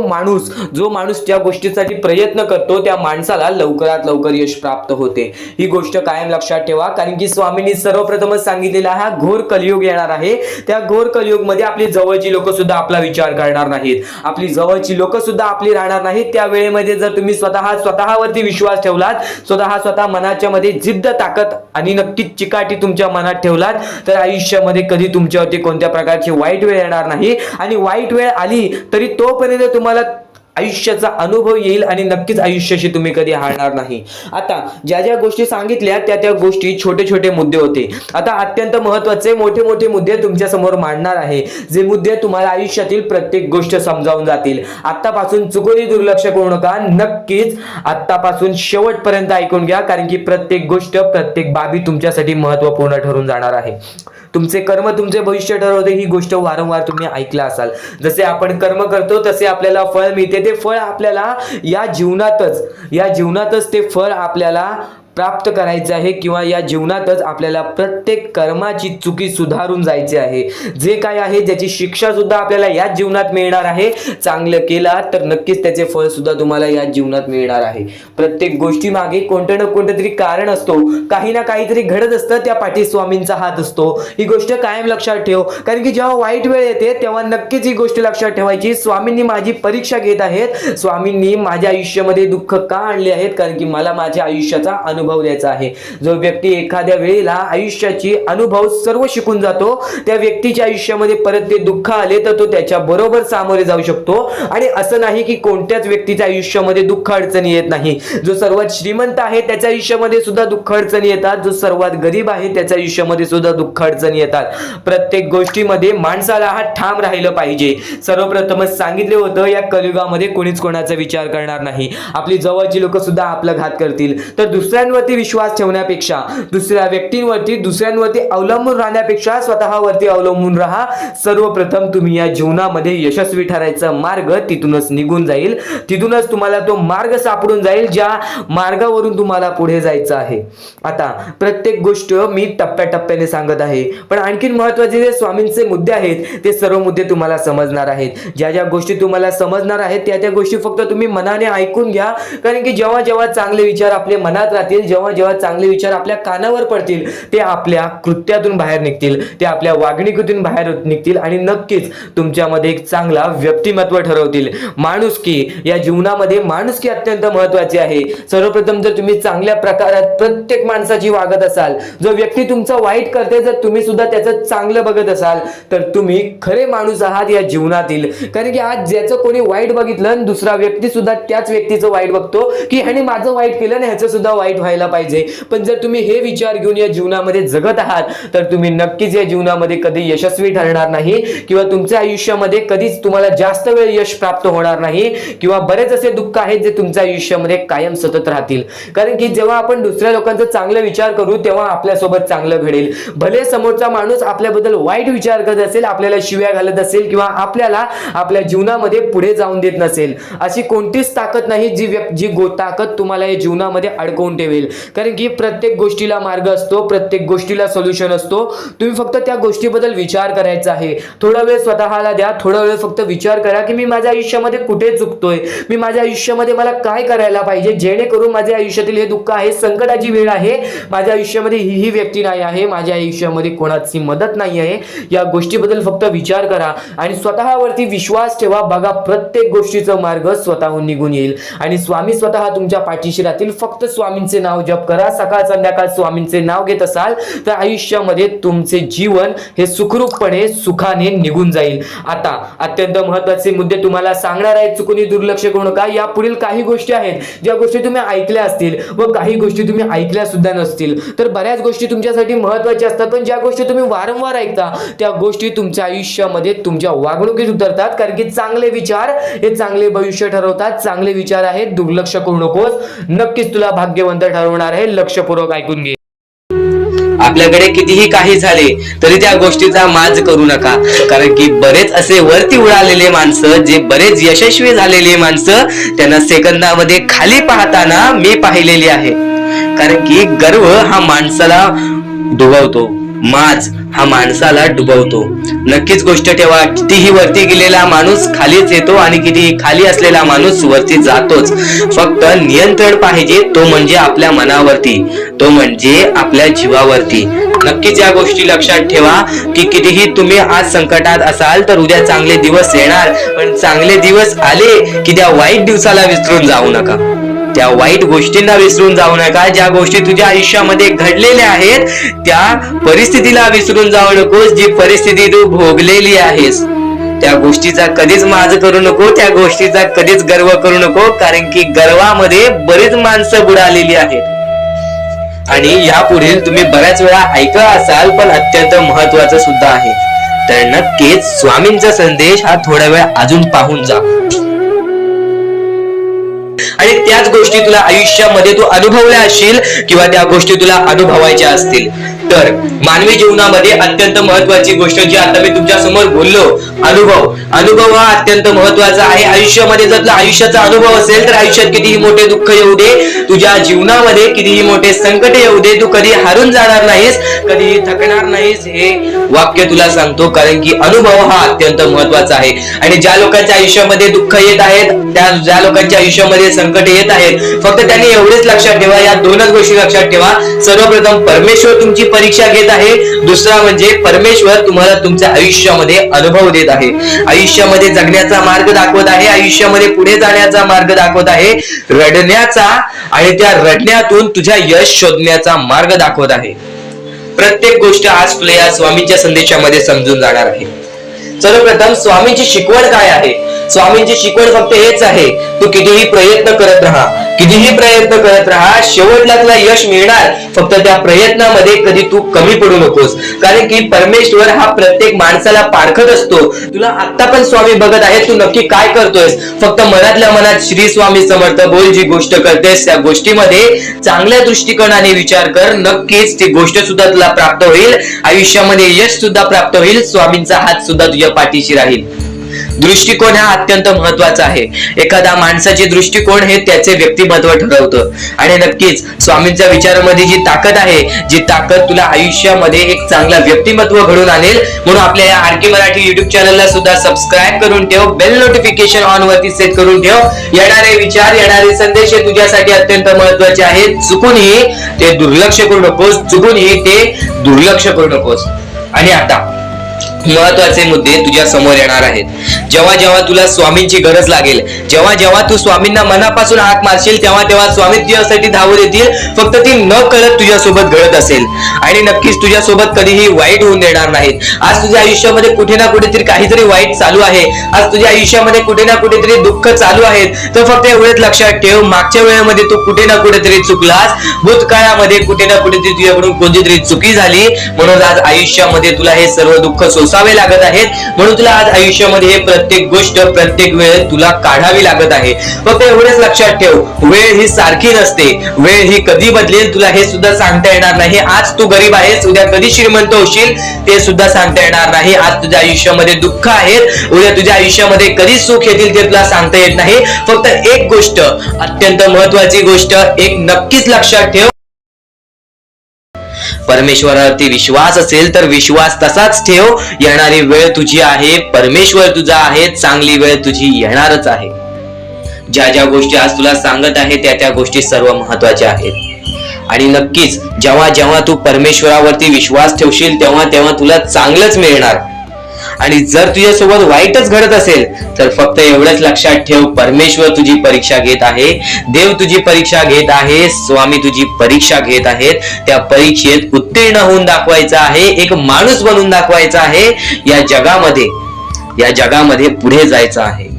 S1: माणूस त्या गोष्टीसाठी प्रयत्न करतो त्या माणसाला लवकरात लवकर यश प्राप्त होते. ही गोष्ट कायम लक्षात ठेवा. कारण की स्वामींनी सर्वप्रथमच सांगितलेला हा घोर कलियुग येणार आहे. त्या घोर कलियुगमध्ये आपली जवळची लोक सुद्धा आपला विचार करणार नाहीत, आपली जवळची लोक सुद्धा आपली राहणार नाहीत. त्या वेळेमध्ये जर तुम्ही स्वतःवरती विश्वास ठेवलात, स्वतः मनाच्या मध्ये जिद्द, ताकद आणि नक्कीच चिकाटी तुमच्या मनात ठेवलात तर आयुष्यामध्ये कधी तुमच्यावरती कोणत्या प्रकारची वाईट वेळ येणार नाही. आणि वाईट वेळ आली तरी तोपर्यंत तुम्हाला आयुष्याचा अनुभव येईल आणि नक्कीच आयुष्याशी तुम्ही कधी हारणार नाही. आता ज्या गोष्टी सांगितल्या त्या गोष्टी छोटे मुद्दे होते. आता अत्यंत महत्त्वाचे मोठे मुद्दे तुमच्या समोर मांडणार आहे, जे मुद्दे तुम्हाला आयुष्यातील प्रत्येक गोष्ट समजावून जातील. आतापासून चुकूनही दुर्लक्ष करू नका. नक्कीच आतापासून शेवटपर्यंत ऐकून घ्या, कारण की प्रत्येक गोष्ट, प्रत्येक बाबी तुमच्यासाठी महत्त्वपूर्ण ठरून जाणार आहे. तुमचे कर्म तुमचे भविष्य ठरवते, ही गोष्ट वारंवार तुम्ही ऐकला असाल. जसे आपण कर्म करतो तसे आपल्याला फळ मिळते. ते फळ आपल्याला या जीवनातच ते फळ आपल्याला प्राप्त करायचं आहे किंवा या जीवनातच आपल्याला प्रत्येक कर्माची चुकी सुधारून जायची आहे. जे काय आहे ज्याची शिक्षा सुद्धा आपल्याला याच जीवनात मिळणार आहे. चांगलं केला तर नक्कीच त्याचे फळ सुद्धा तुम्हाला याच जीवनात मिळणार आहे. प्रत्येक गोष्टी मागे कोणतं ना कोणतं तरी कारण असतो, काही ना काहीतरी घडत असतं, त्या पाठी स्वामींचा हात असतो. ही गोष्ट कायम लक्षात ठेव, कारण की जेव्हा वाईट वेळ येते तेव्हा नक्कीच ही गोष्ट लक्षात ठेवायची. स्वामींनी माझी परीक्षा घेत आहेत, स्वामींनी माझ्या आयुष्यामध्ये दुःख का आणले आहेत, कारण की मला माझ्या आयुष्याचा अनुभव द्यायचा आहे. जो व्यक्ती एखाद्या वेळेला आयुष्याची अनुभव सर्व शिकून जातो, त्या व्यक्तीच्या आयुष्यामध्ये परत ते दुःख आले तर तो त्याच्या बरोबर सामोरे जाऊ शकतो. आणि असं नाही की कोणत्याच व्यक्तीच्या आयुष्यामध्ये दुःख अडचणी येत नाही. जो सर्वात श्रीमंत आहे त्याच्या आयुष्यामध्ये सुद्धा दुःख अडचणी येतात, जो सर्वात गरीब आहे त्याच्या आयुष्यामध्ये सुद्धा दुःख अडचणी येतात. प्रत्येक गोष्टीमध्ये माणसाला हा ठाम राहिलं पाहिजे. सर्वप्रथमच सांगितले होतं, या कलियुगामध्ये कोणीच कोणाचा विचार करणार नाही. आपली जवळची लोक सुद्धा आपला घात करतील. तर दुसऱ्यांवरती विश्वास ठेवण्यापेक्षा, दुसऱ्या व्यक्तींवरती दुसऱ्यांवरती अवलंबून राहण्यापेक्षा स्वतःवरती अवलंबून राहा. सर्वप्रथम तुम्ही या जीवनामध्ये यशस्वी ठरायचा मार्ग तिथूनच निघून जाईल, तिथूनच तुम्हाला तो मार्ग सापडून जाईल ज्या मार्गावरून तुम्हाला पुढे जायचं आहे. आता प्रत्येक गोष्ट मी टप्प्याटप्प्याने सांगत आहे, पण आणखीन महत्त्वाचे जे स्वामींचे मुद्दे आहेत ते सर्व मुद्दे तुम्हाला समजणार आहेत. ज्या ज्या गोष्टी तुम्हाला समजणार आहेत त्या त्या गोष्टी फक्त तुम्ही मनाने ऐकून घ्या, कारण की जेव्हा जेव्हा चांगले विचार आपल्या मनात राहतील, जेव्हा जेव्हा चांगले विचार आपल्या कानावर पडतील, ते आपल्या कृत्यातून बाहेर निघतील, ते आपल्या वागणुकीतून बाहेर निघतील आणि नक्कीच तुमच्यामध्ये एक चांगला व्यक्तिमत्व ठरवतील. माणुसकी, या जीवनामध्ये माणुसकी अत्यंत महत्त्वाची आहे. सर्वप्रथम जर तुम्ही चांगल्या प्रकारात प्रत्येक माणसाची वागत असाल, जो व्यक्ती तुमचा वाईट करते जर तुम्ही सुद्धा त्याचं चांगलं बघत असाल, तर तुम्ही खरे माणूस आहात या जीवनातील. कारण की आज ज्याचं कोणी वाईट बघितलं आणि दुसरा व्यक्ती सुद्धा त्याच व्यक्तीचं वाईट बघतो की ह्याने माझं वाईट केलं आणि ह्याचं सुद्धा वाईट व्हायला पाहिजे. पण जर तुम्ही हे विचार घेऊन या जीवनामध्ये जगत आहात तर तुम्ही नक्कीच या जीवनामध्ये कधी यशस्वी ठरणार नाही किंवा तुमच्या आयुष्यामध्ये कधीच तुम्हाला जास्त वेळ यश प्राप्त होणार नाही किंवा बरेच असे दुःख आहेत जे तुमच्या आयुष्यामध्ये कायम सतत राहतील. कारण की जेव्हा आपण दुसऱ्या लोकांचा चांगला विचार करू तेव्हा आपल्यासोबत चांगलं घडेल. भले समोरचा माणूस आपल्याबद्दल वाईट विचार करत असेल, आपल्याला शिव्या घालत असेल किंवा आपल्याला आपल्या जीवनामध्ये पुढे जाऊन देत नसेल, अशी कोणतीच ताकद नाही जी ताकद तुम्हाला या जीवनामध्ये अडकवून ठेवेल. कारण की प्रत्येक गोष्टीला मार्ग असतो, प्रत्येक गोष्टीला सोल्युशन असतो. तुम्ही फक्त त्या गोष्टीबद्दल विचार करायचा आहे. थोडा वेळ स्वतःला द्या, थोडा वेळ फक्त विचार करा की मी माझ्या आयुष्यामध्ये कुठे चुकतोय, मी माझ्या आयुष्यामध्ये मला काय करायला पाहिजे जेणेकरून माझ्या आयुष्यातील हे दुःख आहे, संकटाची वेळ आहे, माझ्या आयुष्यामध्ये ही व्यक्ती नाही आहे, माझ्या आयुष्यामध्ये कोणाची मदत नाही आहे. या गोष्टीबद्दल फक्त विचार करा आणि स्वतःवरती विश्वास ठेवा. बघा प्रत्येक गोष्टीचा मार्ग स्वतःहून निघून येईल आणि स्वामी स्वतः तुमच्या पाठीशी राहतील. फक्त स्वामींचे नाव जप करा. सकाळ संध्याकाळ स्वामींचे नाव घेत असाल तर आयुष्यामध्ये तुमचे जीवन हे सुखरूपपणे सुखाने निघून जाईल. आता अत्यंत महत्त्वाचे मुद्दे तुम्हाला सांगणार आहेत, चुकून दुर्लक्ष करू नका. या पुढील काही गोष्टी आहेत ज्या गोष्टी तुम्ही ऐकल्या असतील व काही गोष्टी तुम्ही ऐकल्या सुद्धा नसतील. तर बऱ्याच गोष्टी तुमच्यासाठी महत्त्वाच्या असतात, पण ज्या गोष्टी तुम्ही वारंवार ऐकता त्या गोष्टी तुमच्या आयुष्यामध्ये तुमच्या वागणुकीत उतरतात. कारण की चांगले विचार हे चांगले भविष्य ठरवतात. चांगले विचार आहेत, दुर्लक्ष करू नकोस. नक्कीच तुला भाग्यवंत ठरवणार आहे. लक्षपूर्वक ऐकून घे.
S2: आपल्याकडे कितीही काही झाले तरी त्या गोष्टीचा माज करू नका, कारण की बरेच असे वरती उडालेले माणसं, जे बरेच यशस्वी झालेले माणसं, त्यांना सेकंदामध्ये खाली पाहताना मी पाहिलेली आहे. कारण की गर्व हा माणसाला डुबवतो, माज हा माणसाला डुबवतो. नक्कीच गोष्ट ठेवा, कितीही वरती गेलेला माणूस खालीच येतो आणि कितीही खाली असलेला माणूस वरती जातोच. फक्त नियंत्रण पाहिजे, तो म्हणजे आपल्या मनावरती, तो म्हणजे आपल्या जीवावरती. नक्कीच या गोष्टी लक्षात ठेवा की कितीही तुम्ही आज संकटात असाल तर उद्या चांगले दिवस येणार, पण चांगले दिवस आले की त्या वाईट दिवसाला विसरून जाऊ नका, त्या वाईट गोष्टींना विसरून जाऊ नका. ज्या गोष्टी तुझ्या आयुष्यामध्ये घडलेल्या आहेत त्या परिस्थितीला विसरून जाऊ नकोस. जी परिस्थिती तू भोगलेली आहेस त्या गोष्टीचा कधीच माज करू नको, त्या गोष्टीचा कधीच गर्व करू नको, कारण की गर्वामध्ये बरीच माणसं बुडालेली आहेत. आणि यापुढील तुम्ही बऱ्याच वेळा ऐकलं असाल, पण अत्यंत महत्वाचं सुद्धा आहे. तर नक्कीच स्वामींचा संदेश हा थोडा वेळ अजून पाहून जा आणि त्याच गोष्टी तुला आयुष्यामध्ये तू अनुभवल्या असशील किंवा त्या गोष्टी तुला अनुभवायच्या असतील तर मानवी जीवनामध्ये अत्यंत महत्वाची गोष्ट जी आता मी तुमच्या समोर बोललो, अनुभव हा अत्यंत महत्वाचा आहे. आयुष्यामध्ये जर तुला आयुष्याचा अनुभव असेल तर आयुष्यात कितीही मोठे दुःख येऊ दे, तुझ्या जीवनामध्ये कितीही मोठे संकट येऊ दे, तू कधी हारून जाणार नाहीस, कधीही थकणार नाहीस, हे वाक्य तुला सांगतो. कारण की अनुभव हा अत्यंत महत्वाचा आहे. आणि ज्या लोकांच्या आयुष्यामध्ये दुःख येत आहेत, ज्या लोकांच्या आयुष्यामध्ये संकट येत आहेत, फक्त त्यांनी एवढेच लक्षात ठेवा, या दोनच गोष्टी लक्षात ठेवा. सर्वप्रथम परमेश्वर तुमची परीक्षा घेत आहे, दुसरा म्हणजे परमेश्वर तुम्हाला तुमच्या आयुष्यामध्ये अनुभव देत आहे, आयुष्यामध्ये जगण्याचा मार्ग दाखवत आहे, आयुष्यामध्ये पुढे जाण्याचा मार्ग दाखवत आहे, रडण्याचा आणि त्या रडण्यातून तुझ्या यश शोधण्याचा मार्ग दाखवत आहे. प्रत्येक गोष्ट आज तुला या स्वामींच्या संदेशामध्ये समजून जाणार आहे. सर्वप्रथम स्वामींची शिकवण काय आहे? स्वामींची शिकवण फक्त हेच आहे, तू कितीही प्रयत्न करत राहा, कितीही प्रयत्न करत राहा, शेवटला तुला यश मिळणार. फक्त त्या प्रयत्नामध्ये कधी तू कमी पडू नकोस. कारण की परमेश्वर हा प्रत्येक माणसाला पारखत असतो. तुला आता पण स्वामी बघत आहे, तू नक्की काय करतोयस. फक्त मनातल्या मनात श्री स्वामी समर्थ बोल, जी गोष्ट करतेस त्या गोष्टीमध्ये चांगल्या दृष्टिकोनाने विचार कर, नक्कीच ती गोष्ट सुद्धा तुला प्राप्त होईल, आयुष्यामध्ये यश सुद्धा प्राप्त होईल, स्वामींचा हात सुद्धा तुझ्या पाठीशी राहील. दृष्टिकोन हा अत्यंत महत्वाचा आहे. एखाद्या माणसाचे दृष्टिकोन हे त्याचे व्यक्तिमत्व ठरवतं. आणि नक्कीच स्वामींच्या विचारामध्ये जी ताकद आहे, जी ताकद तुला आयुष्यामध्ये एक चांगला व्यक्तिमत्व घडून आणेल. म्हणून आपल्या या आरके मराठी युट्यूब चॅनलला सुद्धा सबस्क्राईब करून ठेव, बेल नोटिफिकेशन ऑन वरती सेट करून ठेव. येणारे विचार, येणारे संदेश हे तुझ्यासाठी अत्यंत महत्वाचे आहेत. चुकूनही ते दुर्लक्ष करू नकोस, चुकूनही ते दुर्लक्ष करू नकोस. आणि आता महत्वाचे मुद्दे तुझ्या समोर येणार आहेत. जेव्हा जेव्हा तुला स्वामींची गरज लागेल, जेव्हा जेव्हा तू स्वामींना मनापासून हाक मारशील, तेव्हा तेव्हा स्वामी तुझ्यासाठी धावत येतील. फक्त ती न कळत तुझ्यासोबत घडत असेल आणि नक्कीच तुझ्यासोबत कधीही वाईट होऊन देणार नाहीत. आज तुझ्या आयुष्यामध्ये कुठे ना कुठेतरी काहीतरी वाईट चालू आहे, आज तुझ्या आयुष्यामध्ये कुठे ना कुठेतरी दुःख चालू आहेत, तर फक्त एवढंच लक्षात ठेव, मागच्या वेळेमध्ये तू कुठे ना कुठेतरी चुकलास, भूतकाळामध्ये कुठे ना कुठेतरी तुझ्याकडून कोणतीतरी चुकी झाली, म्हणून आज आयुष्यामध्ये तुला हे सर्व दुःख सोसावे लागत आहेत. म्हणून तुला आज आयुष्यामध्ये हे प्रत्येक गोष्ट, प्रत्येक वेळ तुला काढावी लागत आहे. फक्त एवढेच लक्षात ठेव, वेळ ही सारखी नसते, वेळ ही कधी बदलेल तुला हे सुद्धा सांगता येणार नाही. आज तू गरीब आहेस, उद्या कधी श्रीमंत होशील ते सुद्धा सांगता येणार नाही. आज तुझ्या आयुष्यामध्ये दुःख आहेत, उद्या तुझ्या आयुष्यामध्ये कधी सुख येतील ते तुला सांगता येत नाही. फक्त एक गोष्ट, अत्यंत महत्वाची गोष्ट एक नक्कीच लक्षात ठेव, परमेश्वरावरती विश्वास असेल तर विश्वास तसाच ठेव. येणारी वेळ तुझी आहे, परमेश्वर तुझा आहे, चांगली वेळ तुझी येणारच आहे. ज्या ज्या गोष्टी आज तुला सांगत आहे त्या गोष्टी सर्व महत्वाच्या आहेत. आणि नक्कीच जेव्हा जेव्हा तू परमेश्वरावरती विश्वास ठेवशील तेव्हा तेव्हा तुला चांगलंच मिळणार. आणि जर तुझ्यासोबत वाईटच घडत असेल तर फक्त एवढंच लक्षात ठेव, परमेश्वर तुझी परीक्षा घेत आहे, देव तुझी परीक्षा घेत आहे, स्वामी तुझी परीक्षा घेत आहेत. त्या परीक्षेत उत्तीर्ण होऊन दाखवायचं आहे, एक माणूस बनून दाखवायचा आहे, या जगामध्ये पुढे जायचं आहे.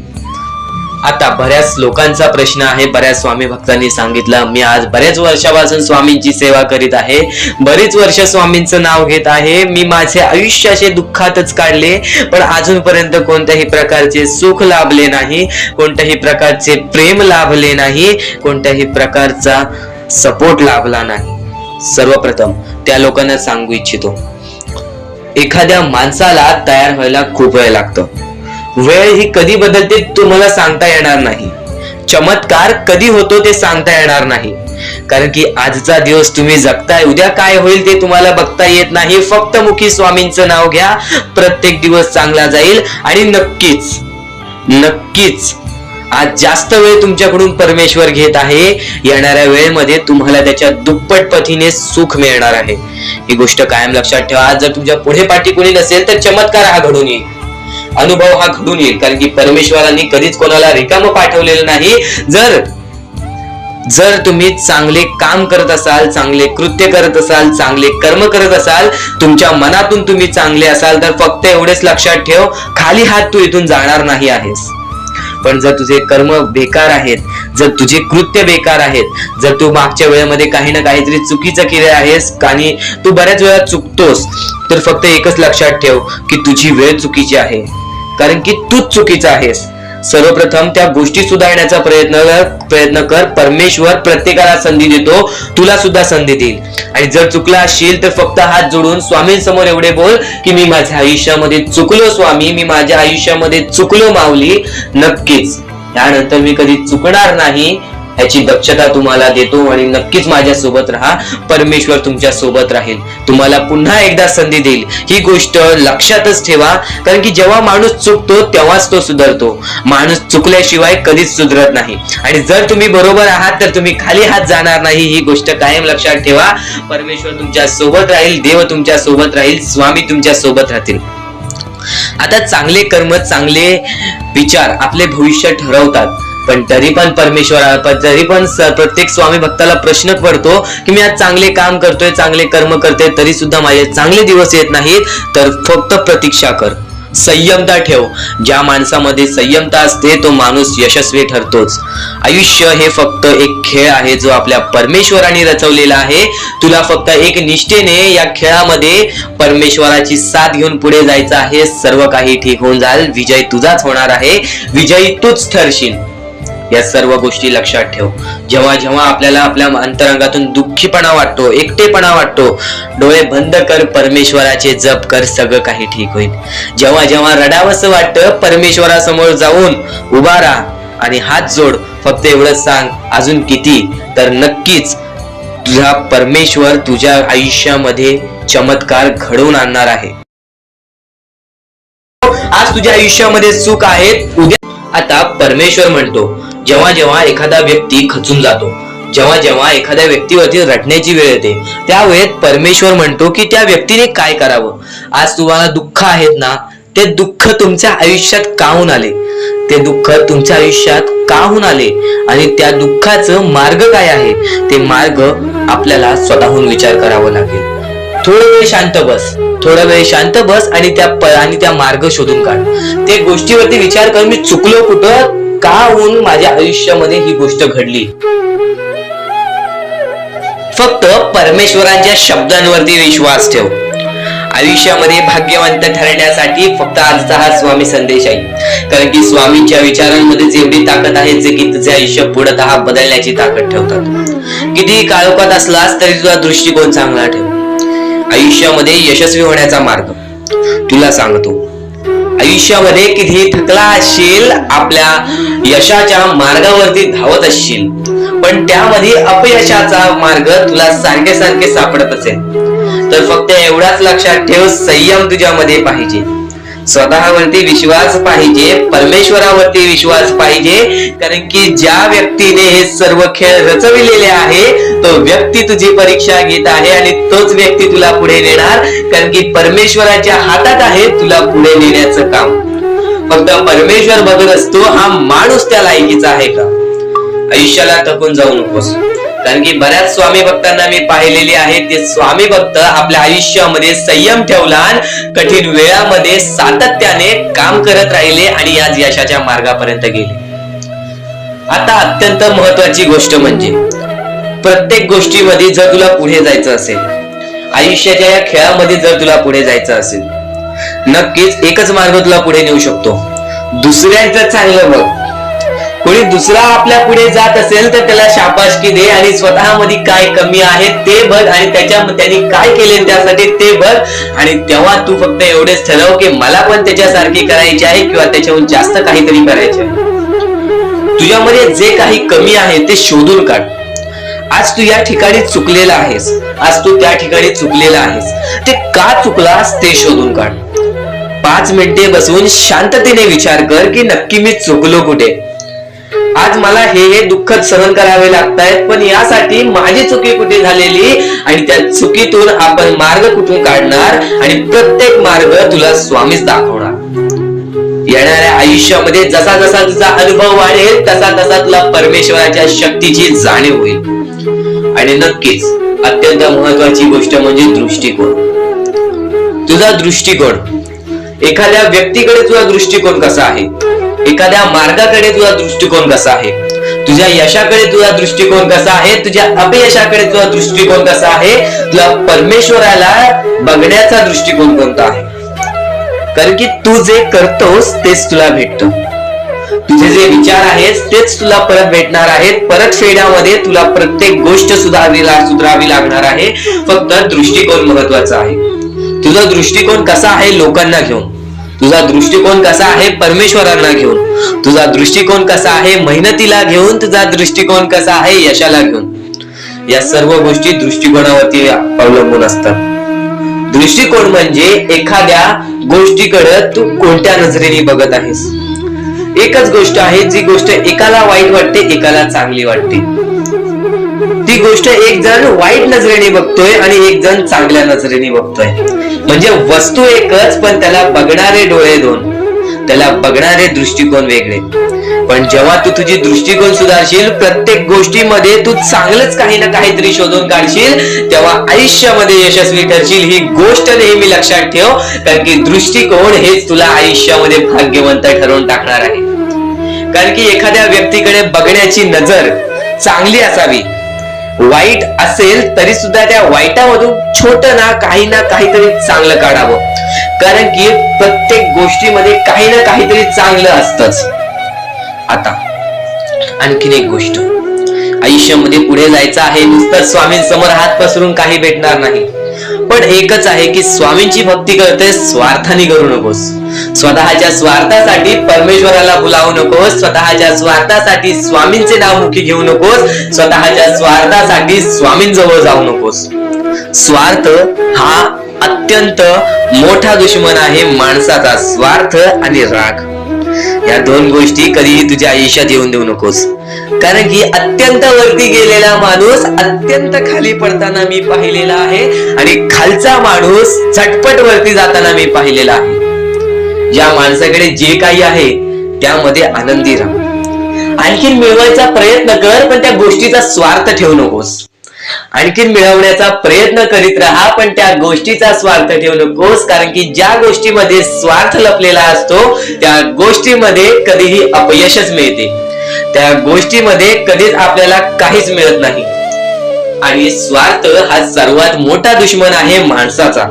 S2: आता बऱ्याच लोकांचा प्रश्न आहे, बऱ्याच स्वामी भक्तांनी सांगितलं, मी आज बऱ्याच वर्षापासून स्वामींची सेवा करीत आहे, बरीच वर्ष स्वामींचं नाव घेत आहे, मी माझे आयुष्य असे दुःखातच काढले, पण अजूनपर्यंत कोणत्याही प्रकारचे सुख लाभले नाही, कोणत्याही प्रकारचे प्रेम लाभले नाही, कोणत्याही प्रकारचा सपोर्ट लाभला नाही. सर्वप्रथम त्या लोकांना सांगू इच्छितो, एखाद्या माणसाला तयार व्हायला खूप वेळ लागतो. वेळ ही कधी बदलते तुम्हाला सांगता येणार नाही, चमत्कार कधी होतो ते सांगता येणार नाही. कारण की आजचा दिवस तुम्ही जगताय, उद्या काय होईल ते तुम्हाला बघता येत नाही. फक्त मुखी स्वामींचं नाव घ्या, प्रत्येक दिवस चांगला जाईल. आणि नक्कीच आज जास्त वेळ तुमच्याकडून परमेश्वर घेत आहे, येणाऱ्या वेळेमध्ये तुम्हाला त्याच्या दुप्पट पटीने सुख मिळणार आहे. ही गोष्ट कायम लक्षात ठेवा. आज जर तुमच्या पुढे पाठी कोणी नसेल तर चमत्कार हा घडून येईल, अनुभव हा घडून येईल. कारण की परमेश्वरांनी कधीच कोणाला रिकामं पाठवलेलं नाही. जर तुम्ही चांगले काम करत असाल, चांगले कृत्य करत असाल, चांगले कर्म करत असाल, तुमच्या मनातून तुम्ही चांगले असाल, तर फक्त एवढेच लक्षात ठेव, खाली हात तू इथून जाणार नाही आहेस. पण जर तुझे कर्म बेकार आहेत, जर तुझे कृत्य बेकार आहेत, जर तू मागच्या वेळेमध्ये काही ना काहीतरी चुकीचं केलं आहेस आणि तू बऱ्याच वेळा चुकतोस, तर फक्त एकच लक्षात ठेव की तुझी वेळ चुकीची आहे. कारण की तूच चुकीचा आहेस. सर्वप्रथम त्या गोष्टी सुधारण्याचा प्रयत्न कर. परमेश्वर प्रत्येकाला संधी देतो, तुला सुद्धा संधी देईल. आणि जर चुकला असशील तर फक्त हात जोडून स्वामींसमोर एवढे बोल की मी माझ्या आयुष्यामध्ये चुकलो स्वामी, मी माझ्या आयुष्यामध्ये चुकलो माऊली. नक्कीच त्यानंतर मी कधी चुकणार नाही याची दक्षता तुम्हाला देतो आणि नक्कीच माझ्या सोबत राहा. परमेश्वर तुमच्या सोबत राहील, तुम्हाला पुन्हा एकदा संधी देईल. ही गोष्ट लक्षातच ठेवा, कारण की जेव्हा माणूस चुकतो तेव्हाच तो सुधारतो. माणूस चुकल्याशिवाय कधीच सुधरत नाही. आणि जर तुम्ही बरोबर आहात तर तुम्ही खाली हात जाणार नाही. ही गोष्ट कायम लक्षात ठेवा. परमेश्वर तुमच्या सोबत राहील, देव तुमच्या सोबत राहील, स्वामी तुमच्या सोबत राहतील. आता चांगले कर्म, चांगले विचार आपले भविष्य ठरवतात. पण तरी पण प्रत्येक स्वामी भक्ताला प्रश्न पडतो की मी आज चांगले काम करतोय, चांगले कर्म करतोय, तरी सुद्धा माझे चांगले दिवस येत नाहीत. तर फक्त प्रतीक्षा कर, संयमता ठेव. ज्या माणसामध्ये संयमता असते तो माणूस यशस्वी ठरतोच. आयुष्य हे फक्त एक खेळ आहे जो आपल्या परमेश्वराने रचवलेला आहे. तुला फक्त एक निष्ठेने या खेळामध्ये परमेश्वराची साथ घेऊन पुढे जायचं आहे. सर्व काही ठीक होऊन जाईल. विजय तुझाच होणार आहे, विजयी तूच ठरशील. या सर्व गोष्टी लक्षात ठेव. जेव्हा जेव्हा आपल्याला आपल्या अंतरंगातून दुःखीपणा वाटतो, एकटेपणा वाटतो, डोळे बंद कर, परमेश्वराचे जप कर, सगळं काही ठीक होईल. जेव्हा जेव्हा रडावंसं वाटतं, परमेश्वरासमोर जाऊन उभा राहा आणि हात जोड. फक्त एवढं सांग, अजून किती, तर नक्कीच तुझा परमेश्वर तुझ्या आयुष्यामध्ये चमत्कार घडवून आणणार आहे. आज तुझ्या आयुष्यामध्ये सुख आहे, उद्या. आता परमेश्वर म्हणतो, जेव्हा जेव्हा एखादा व्यक्ती खचून जातो, जेव्हा जेव्हा एखाद्या व्यक्तीवरती रटण्याची वेळ येते, त्यावेळेत परमेश्वर म्हणतो की त्या व्यक्तीने काय करावं. आज तुम्हाला दुःख आहेत ना, ते दुःख तुमच्या आयुष्यात का होऊन आले, ते दुःख तुमच्या आयुष्यात का होऊन आले आणि त्या दुःखाचं मार्ग काय आहे, ते मार्ग आपल्याला स्वतःहून विचार करावा लागेल. थोडा वेळ शांत बस आणि त्या मार्ग शोधून काढ. ते गोष्टीवरती विचार कर, मी चुकलो कुठं, का होऊन माझ्या आयुष्यामध्ये ही गोष्ट घडली. फक्त परमेश्वरांच्या शब्दांवरती विश्वास ठेव. आयुष्यामध्ये भाग्यवंत ठरण्यासाठी फक्त आजचा हा स्वामी संदेश आहे. कारण की स्वामींच्या विचारांमध्ये जेवढी ताकद आहे जे की तुझे आयुष्य पूर्णतः बदलण्याची ताकद ठेवतात. कितीही काळोखात असलास तरी तुझा दृष्टिकोन चांगला ठेव. आयुष्यामध्ये यशस्वी होण्याचा मार्ग तुला सांगतो. आयुष्यामध्ये कितीही थकला असशील, आपल्या यशाच्या मार्गावरती धावत असशील, पण त्यामध्ये अपयशाचा मार्ग तुला सारखे सारखे सापडत असेल, तर फक्त एवढाच लक्षात ठेव, संयम तुझ्यामध्ये पाहिजे, स्वतःवरती विश्वास पाहिजे, परमेश्वरावरती विश्वास पाहिजे. कारण की ज्या व्यक्तीने हे सर्व खेळ रचविलेले आहे तो व्यक्ती तुझी परीक्षा घेत आहे आणि तोच व्यक्ती तुला पुढे नेणार. कारण की परमेश्वराच्या हातात आहे तुला पुढे नेण्याचं काम. फक्त परमेश्वर बघत असतो हा माणूस त्या लायकीचा आहे का. आयुष्याला थकून जाऊ नकोस. कारण की बऱ्याच स्वामी भक्तांना मी पाहिलेले आहे, ते स्वामी भक्त आपल्या आयुष्यामध्ये संयम ठेवला, कठीण वेळामध्ये सातत्याने काम करत राहिले आणि आज यशाच्या मार्गापर्यंत गेले. आता अत्यंत महत्वाची गोष्ट म्हणजे प्रत्येक गोष्टीमध्ये जर तुला पुढे जायचं असेल, आयुष्याच्या या खेळामध्ये जर तुला पुढे जायचं असेल, नक्कीच एकच मार्ग तुला पुढे नेऊ शकतो. दुसऱ्यांचं चांगलं बघ. कोणी दुसरा आपल्या पुढे जात असेल तर त्याला शाबासकी दे आणि स्वतःमध्ये काय कमी आहे ते बघ आणि त्यांनी काय केले त्यासाठी ते बघ. आणि तेव्हा तू फक्त एवढेच ठरव की मला पण त्याच्यासारखी करायची आहे किंवा त्याच्याहून जास्त काहीतरी करायचे आहे. तुझ्यामध्ये जे काही कमी आहे ते शोधून काढ. आज तू या ठिकाणी चुकलेला आहेस, आज तू त्या ठिकाणी चुकलेला आहेस, ते का चुकलास ते शोधून काढ. 5 मिनिटे बसून शांततेने विचार कर की नक्की मी चुकलो कुठे. आज मला हे दुःख सहन करावे लागतायत, पण यासाठी माझी चुकी कुठे झालेली आणि त्या चुकीतून आपण मार्ग कुठून काढणार आणि प्रत्येक मार्ग तुला स्वामीच दाखवणार. येणाऱ्या आयुष्यामध्ये जसा जसा तुझा अनुभव वाढेल तसा तसा तुला परमेश्वराच्या शक्तीची जाणीव होईल. आणि नक्कीच अत्यंत महत्वाची गोष्ट म्हणजे दृष्टिकोन. तुझा दृष्टिकोन, एखाद्या व्यक्तीकडे तुझा दृष्टिकोन कसा आहे, एखाद्या मार्गाकडे तुझा दृष्टिकोन कसा आहे, तुझ्या यशाकडे तुझा दृष्टिकोन कसा आहे, तुझ्या अपयशाकडे तुझा दृष्टिकोन कसा आहे, तुला परमेश्वराला बघण्याचा दृष्टिकोन कोणता आहे. कारण की तू जे करतोस तेच तुला भेटतं. तुझे जे विचार आहेत तेच तुला परत भेटणार आहेत. परत फेड्यामध्ये तुला प्रत्येक गोष्ट सुधारावी लागणार आहे. फक्त दृष्टिकोन महत्वाचा आहे. तुझा दृष्टिकोन कसा आहे लोकांना घेऊन, तुझा दृष्टिकोन कसा आहे परमेश्वरांना घेऊन, तुझा दृष्टिकोन कसा आहे मेहनतीला घेऊन, तुझा दृष्टिकोन कसा आहे यशाला घेऊन. या सर्व गोष्टी दृष्टिकोनावरती अवलंबून असतात. दृष्टिकोन म्हणजे एखाद्या गोष्टीकडे तू कोणत्या नजरेने बघत आहेस. एकच गोष्ट आहे जी गोष्ट एकाला वाईट वाटते एकाला चांगली वाटते. ती गोष्ट एक जण वाईट नजरेने बघतोय आणि एक जण चांगल्या नजरेने बघतोय. म्हणजे वस्तू एकच पण त्याला बघणारे डोळे दोन, त्याला बघणारे दृष्टिकोन वेगळे. पण जेव्हा तू तुझी दृष्टिकोन सुधारशील, प्रत्येक गोष्टीमध्ये तू चांगलंच काही ना काहीतरी शोधून काढशील, तेव्हा आयुष्यामध्ये यशस्वी ठरशील. ही गोष्ट नेहमी लक्षात ठेव, कारण की दृष्टिकोन हेच तुला आयुष्यामध्ये भाग्यवंत ठरवून टाकणार आहे. कारण की एखाद्या व्यक्तीकडे बघण्याची नजर चांगली असावी. वाईट असेल तरी सुद्धा त्या वाईटामधून छोट ना काहीतरी चांगलं काढावं. कारण की प्रत्येक गोष्टीमध्ये काही ना काहीतरी चांगलं असतंच. आता आणखीन एक गोष्ट, आयुष्यामध्ये पुढे जायचं आहे, नुसतं स्वामींसमोर हात पसरून काही भेटणार नाही. पण एकच आहे की स्वामींची भक्ती करते स्वार्थाने करू नकोस. स्वतःच्या स्वार्थासाठी परमेश्वराला बुलावू नकोस. स्वतःच्या स्वार्थासाठी स्वामींचे नाव मुखी घेऊ नकोस. स्वतःच्या स्वार्थासाठी स्वामींजवळ जाऊ नकोस. स्वार्थ हा अत्यंत मोठा दुश्मन आहे माणसाचा. स्वार्थ आणि राग या दोन गोष्टी कधीही तुझ्या आयुष्यात येऊन देऊ नकोस. कारण की अत्यंत वरती गेलेला माणूस अत्यंत खाली पडताना मी पाहिलेला आहे आणि खालचा माणूस झटपट वरती जाताना मी पाहिलेला आहे. ज्या माणसाकडे जे काही आहे त्यामध्ये आनंदी राहा. आणखीन मिळवायचा प्रयत्न कर, पण त्या गोष्टीचा स्वार्थ ठेवू नकोस. आणखीन मिळवण्याचा प्रयत्न करीत राहा, पण त्या गोष्टीचा स्वार्थ ठेवू नकोस. कारण की ज्या गोष्टीमध्ये स्वार्थ लपलेला असतो त्या गोष्टीमध्ये कधीही अपयशच मिळते. त्या गोष्टीमध्ये कधीच आपल्याला काहीच मिळत नाही. आणि स्वार्थ हा सर्वात मोठा दुश्मन आहे माणसाचा.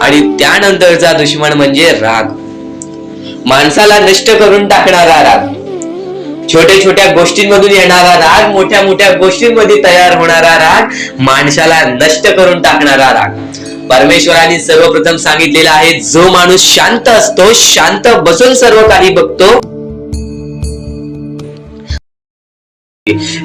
S2: आणि त्यानंतरचा दुश्मन म्हणजे राग. माणसाला नष्ट करून टाकणारा राग, छोट्या छोट्या गोष्टींमधून येणारा राग, मोठ्या मोठ्या गोष्टींमध्ये तयार होणारा राग, माणसाला नष्ट करून टाकणारा राग. परमेश्वराने सर्वप्रथम सांगितलेला आहे, जो माणूस शांत असतो, शांत बसून सर्व काही बघतो.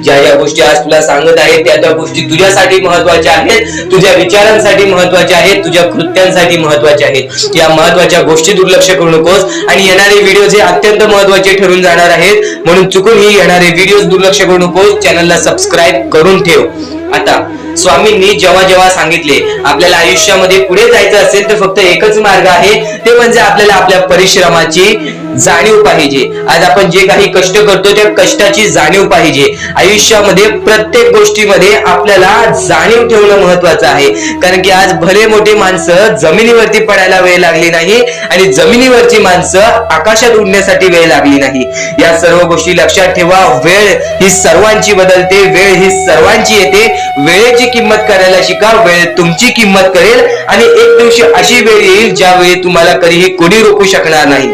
S2: ज्या ज्या गोष्टी आज तुला सांगत आहेत त्या त्या गोष्टी तुझ्यासाठी महत्वाच्या आहेत, तुझ्या विचारांसाठी महत्वाच्या आहेत, तुझ्या कृत्यांसाठी महत्वाच्या आहेत. या महत्वाच्या गोष्टी दुर्लक्ष करू नकोस. आणि येणारे व्हिडिओ जे अत्यंत महत्वाचे ठरून जाणार आहेत, म्हणून चुकूनही येणारे व्हिडिओ दुर्लक्ष करू नकोस. चॅनलला सबस्क्राईब करून ठेव. आता स्वामींनी जेव्हा जेव्हा सांगितले आपल्याला आयुष्यामध्ये पुढे जायचं असेल तर फक्त एकच मार्ग आहे, ते म्हणजे आपल्याला आपल्या परिश्रमाची जाणीव पाहिजे. आज आपण जे काही कष्ट करतो त्या कष्टाची जाणीव पाहिजे. आयुष्यामध्ये प्रत्येक गोष्टीमध्ये आपल्याला जाणीव ठेवणं महत्वाचं आहे. कारण की आज भले मोठे माणसं जमिनीवरती पडायला वेळ लागली नाही आणि जमिनीवरची माणसं आकाशात उडण्यासाठी वेळ लागली नाही. या सर्व गोष्टी लक्षात ठेवा. वेळ ही सर्वांची बदलते, वेळ ही सर्वांची येते. वेळेची किंमत करायला शिका. वेळ तुमची किंमत करेल आणि एक दिवशी अशी वेळ येईल ज्यावेळी तुम्हाला कधीही कोणी रोखू शकणार नाही.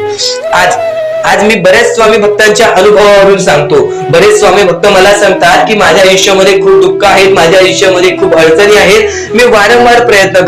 S2: आज मी बऱ्याच स्वामी भक्तांच्या अनुभवावरून सांगतो. बरेच स्वामी भक्त मला सांगतात की माझ्या आयुष्यामध्ये खूप दुःख आहेत, माझ्या आयुष्यामध्ये खूप अडचणी आहेत. मी वारंवार प्रयत्न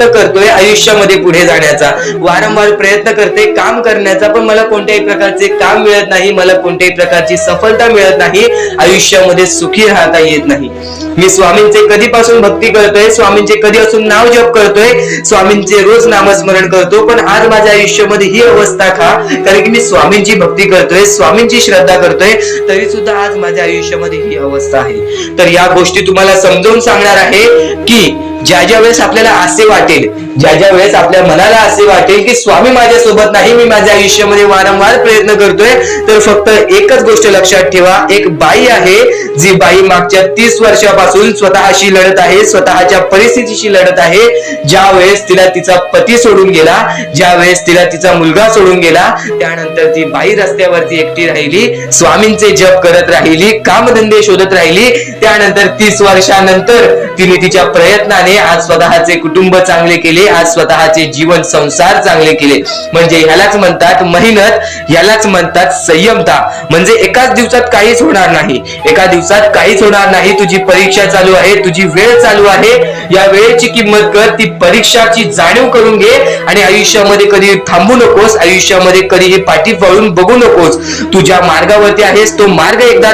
S2: करतोय आयुष्यामध्ये पुढे जाण्याचा, वारंवार प्रयत्न करते काम करण्याचा, पण मला कोणत्याही प्रकारचे काम मिळत नाही, मला कोणत्याही प्रकारची सफलता मिळत नाही, आयुष्यामध्ये सुखी राहता येत नाही. मी स्वामींचे कधीपासून भक्ती करतोय, स्वामींचे कधीपासून नाव जप करतोय, स्वामींचे रोज नामस्मरण करतो, पण आज माझ्या आयुष्यामध्ये ही अवस्था का? कारण की मी स्वामींची भक्ती करतोय, स्वामींची श्रद्धा करतोय, तरी सुद्धा आज माझ्या आयुष्यामध्ये ही अवस्था आहे. तर या गोष्टी तुम्हाला समजावून सांगणार आहे की ज्या वेळेस आपल्याला असे वाटेल, ज्या वेळेस आपल्या मनाला असे वाटेल की स्वामी माझ्या सोबत नाही, मी माझ्या आयुष्यामध्ये वारंवार प्रयत्न करतोय, तर फक्त एकच गोष्ट लक्षात ठेवा. एक बाई आहे, जी बाई मागच्या 30 वर्षापासून स्वतःशी लढत आहे, स्वतःच्या परिस्थितीशी लढत आहे. ज्या वेळेस तिला तिचा पती सोडून गेला, ज्या वेळेस तिला तिचा मुलगा सोडून गेला. त्यानंतर ती बाई रस्त्यावरती एकटी राहिली, स्वामींचे जप करत राहिली, कामधंदे शोधत राहिली. त्यानंतर 30 वर्षानंतर तिने तिच्या प्रयत्नाने आज स्वतःचे कुटुंब चांगले केले, आज स्वतःचे जीवन संसार चांगले केले. म्हणजे ह्यालाच म्हणतात मेहनत, ह्यालाच म्हणतात संयमता. म्हणजे एकाच दिवसात काहीच होणार नाही, एका दिवसात काहीच होणार नाही. तुझी परीक्षा चालू आहे, तुझी वेळ चालू आहे, या वेळेची किंमत कर, ती परीक्षाची जाणीव करून घे आणि आयुष्यामध्ये कधी थांबू नकोस, आयुष्यामध्ये कधीही पाठी वळून बघू नकोस. तू ज्या मार्गावरती आहेस तो मार्ग एकदा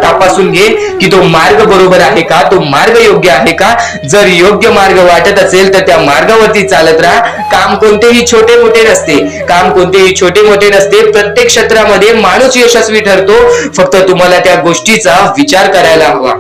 S2: तपासून घे की तो मार्ग बरोबर आहे का, तो मार्ग योग्य आहे का. जर योग्य मार्ग वाटत असेल तर त्या मार्गावरती चालत राहा. काम कोणतेही छोटे मोठे नसते, काम कोणतेही छोटे मोठे नसते. प्रत्येक क्षेत्रामध्ये माणूस यशस्वी ठरतो, फक्त तुम्हाला त्या गोष्टीचा विचार करायला हवा.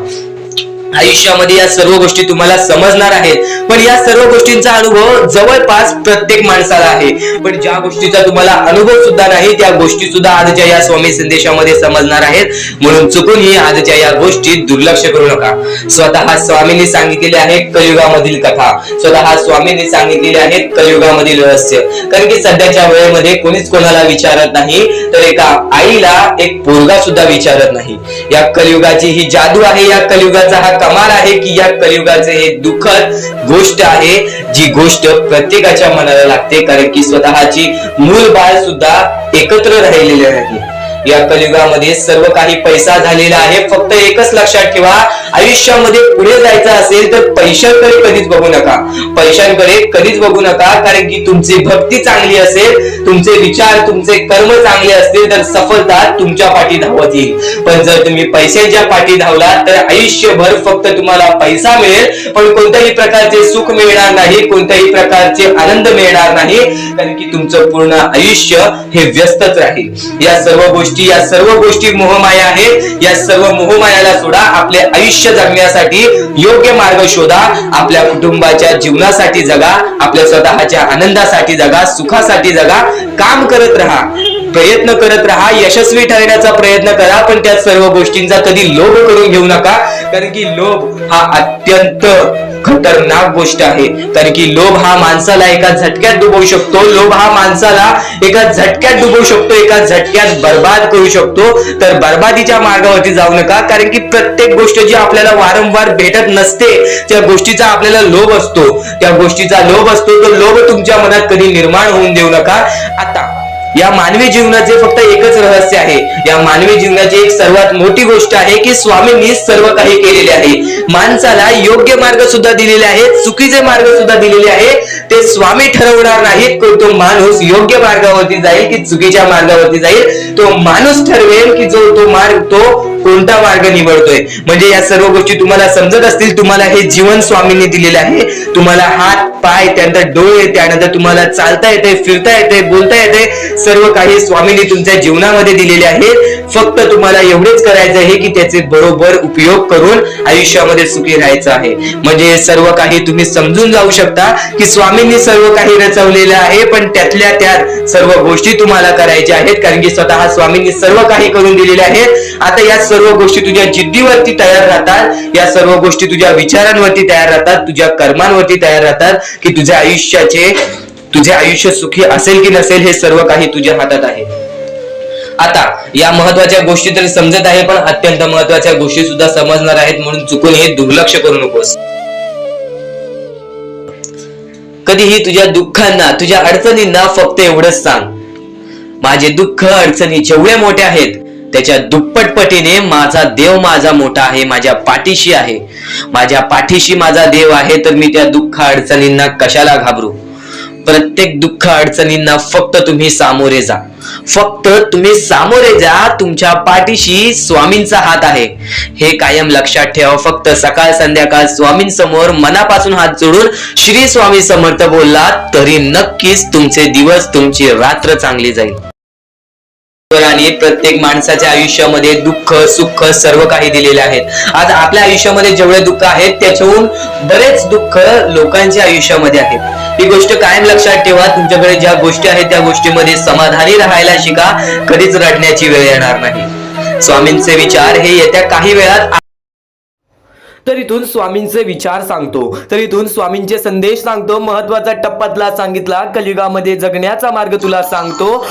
S2: आयुष्यामध्ये या सर्व गोष्टी तुम्हाला समजणार आहेत, पण या सर्व गोष्टींचा अनुभव जवळपास प्रत्येक माणसाला आहे. पण ज्या गोष्टीचा तुम्हाला अनुभव सुद्धा नाही त्या गोष्टी सुद्धा आजच्या या स्वामी संदेशामध्ये समजणार आहेत. म्हणून चुकूनही आजच्या या गोष्टीत दुर्लक्ष करू नका. स्वतः स्वामींनी सांगितलेले आहे कलियुगामधील कथा, स्वतः स्वामींनी सांगितलेले आहेत कलियुगामधील रहस्य. कारण की सध्याच्या वेळेमध्ये कोणीच कोणाला विचारत नाही, तर एका आईला एक पोरगा सुद्धा विचारत नाही. या कलियुगाची ही जादू आहे, या कलियुगाचा हा कमाल आहे की या कलियुगाचे हे दुःखद गोष्ट आहे, जी गोष्ट प्रत्येकाच्या मनाला लागते. कारण की स्वतःची मूल बाळ सुद्धा एकत्र राहिलेले नाही. या कलियुगामध्ये सर्व काही पैसा झालेला आहे. फक्त एकच लक्षात ठेवा, आयुष्यामध्ये पुढे जायचं असेल तर पैशांकडे कधीच बघू नका, पैशांकडे कधीच बघू नका. कारण की तुमची भक्ती चांगली असेल, तुमचे विचार, तुमचे कर्म चांगले असतील तर सफलता तुमच्या पाठी धावत येईल. पण जर तुम्ही पैशांच्या पाठी धावलात तर आयुष्यभर फक्त तुम्हाला पैसा मिळेल, पण कोणत्याही प्रकारचे सुख मिळणार नाही, कोणत्याही प्रकारचे आनंद मिळणार नाही. कारण की तुमचं पूर्ण आयुष्य हे व्यस्तच राहील. या सर्व गोष्टी मोहमाया आहेत. या सर्व मोहमायाला सोडा, आपले आयुष्य जगण्यासाठी योग्य मार्ग शोधा, आपल्या कुटुंबाच्या जीवनासाठी जगा, आपल्या स्वतःच्या आनंदासाठी जगा, सुखासाठी जगा. काम करत राहा, प्रयत्न करत राहा, यशस्वी ठरण्याचा प्रयत्न करा. पण त्या सर्व गोष्टींचा कधी लोभ करून घेऊ नका. कारण की लोभ हा अत्यंत खतरनाक गोष्ट आहे. कारण की लोभ हा माणसाला एका झटक्यात डुबवू शकतो, लोभ हा माणसाला एका झटक्यात डुबवू शकतो, एका झटक्यात बर्बाद करू शकतो. तर बर्बादीच्या मार्गावरती जाऊ नका. कारण की प्रत्येक गोष्ट जी आपल्याला वारंवार भेटत नसते त्या गोष्टीचा आपल्याला लोभ असतो, त्या गोष्टीचा लोभ असतो. तो लोभ तुमच्या मनात कधी निर्माण होऊन देऊ नका. आता या मानवी जीवनाचे फक्त एकच रहस्य आहे, या मानवी जीवनाची एक सर्वात मोठी गोष्ट आहे की स्वामींनी सर्व काही केलेले आहे. माणसाला योग्य मार्ग सुद्धा दिलेले आहेत, चुकीचे मार्ग सुद्धा दिलेले आहेत. ते स्वामी ठरवणार नाहीत की तो माणूस योग्य मार्गावरती जाईल की चुकीच्या मार्गावरती जाईल. तो माणूस ठरवेल की तो कोणता मार्ग निवडतोय. म्हणजे या सर्व गोष्टी तुम्हाला समजत असतील. तुम्हाला हे जीवन स्वामींनी दिलेले आहे. तुम्हाला हात पाय, त्यानंतर डोळे, त्यानंतर तुम्हाला चालता येते, फिरता येते, बोलता येते. सर्व काही स्वामींनी तुमच्या जीवनामध्ये दिलेले आहे. फक्त तुम्हाला एवढेच करायचं आहे की त्याचे बरोबर उपयोग करून आयुष्यामध्ये सुखी राहायचं आहे. म्हणजे सर्व काही तुम्ही समजून जाऊ शकता की स्वामींनी सर्व काही रचवलेलं आहे, पण त्यातल्या त्यात सर्व गोष्टी तुम्हाला करायच्या आहेत. कारण की स्वतः स्वामींनी सर्व काही करून दिलेले आहेत. आता या सर्व गोष्टी तुझ्या जिद्दीवरती तयार राहतात, या सर्व गोष्टी तुझ्या विचारांवरती तयार राहतात, तुझ्या कर्मांवरती तयार राहतात की तुझे आयुष्य सुखी असेल की नसेल हे सर्व काही तुझ्या हातात आहे. आता या महत्वाच्या गोष्टी तरी समजत आहे, पण अत्यंत महत्वाच्या गोष्टी सुद्धा समजणार आहेत. म्हणून चुकून हे दुर्लक्ष करू नकोस. कधीही तुझ्या दुःखांना, तुझ्या अडचणींना फक्त एवढंच सांग, माझे दुःख अडचणी जेवढे मोठे आहेत त्याच्या दुप्पटपटीने माझा देव माझा मोठा आहे, माझ्या पाठीशी आहे. माझ्या पाठीशी माझा देव आहे, तर मी त्या दुःख अडचणींना कशाला घाबरू. प्रत्येक दुःख अडचणींना फक्त तुम्ही सामोरे जा, फक्त तुम्ही सामोरे जा. तुमच्या पाठीशी स्वामींचा हात आहे, हे कायम लक्षात ठेवा. फक्त सकाळ संध्याकाळ स्वामींसमोर मनापासून हात जोडून श्री स्वामी समर्थ बोललात तरी नक्कीच तुमचे दिवस, तुमची रात्र चांगली जाईल. आणि प्रत्येक माणसाच्या आयुष्यामध्ये दुःख सुख सर्व काही दिलेले आहेत. आज आपल्या आयुष्यामध्ये जेवढे दुःख आहेत त्याच्याहून बरेच दुःख लोकांच्या आयुष्यामध्ये आहेत. ही गोष्ट कायम लक्षात ठेवा. तुमच्याकडे ज्या गोष्टी आहेत त्या गोष्टीमध्ये समाधानी राहायला शिका. कधीच रडण्याची वेळ येणार नाही. स्वामींचे विचार हे येत्या काही वेळात
S1: तर इथून स्वामींचे विचार सांगतो, तर इथून स्वामींचे संदेश सांगतो, महत्वाचा टप्पा तुला सांगितला, कलियुगामध्ये जगण्याचा मार्ग तुला सांगतो.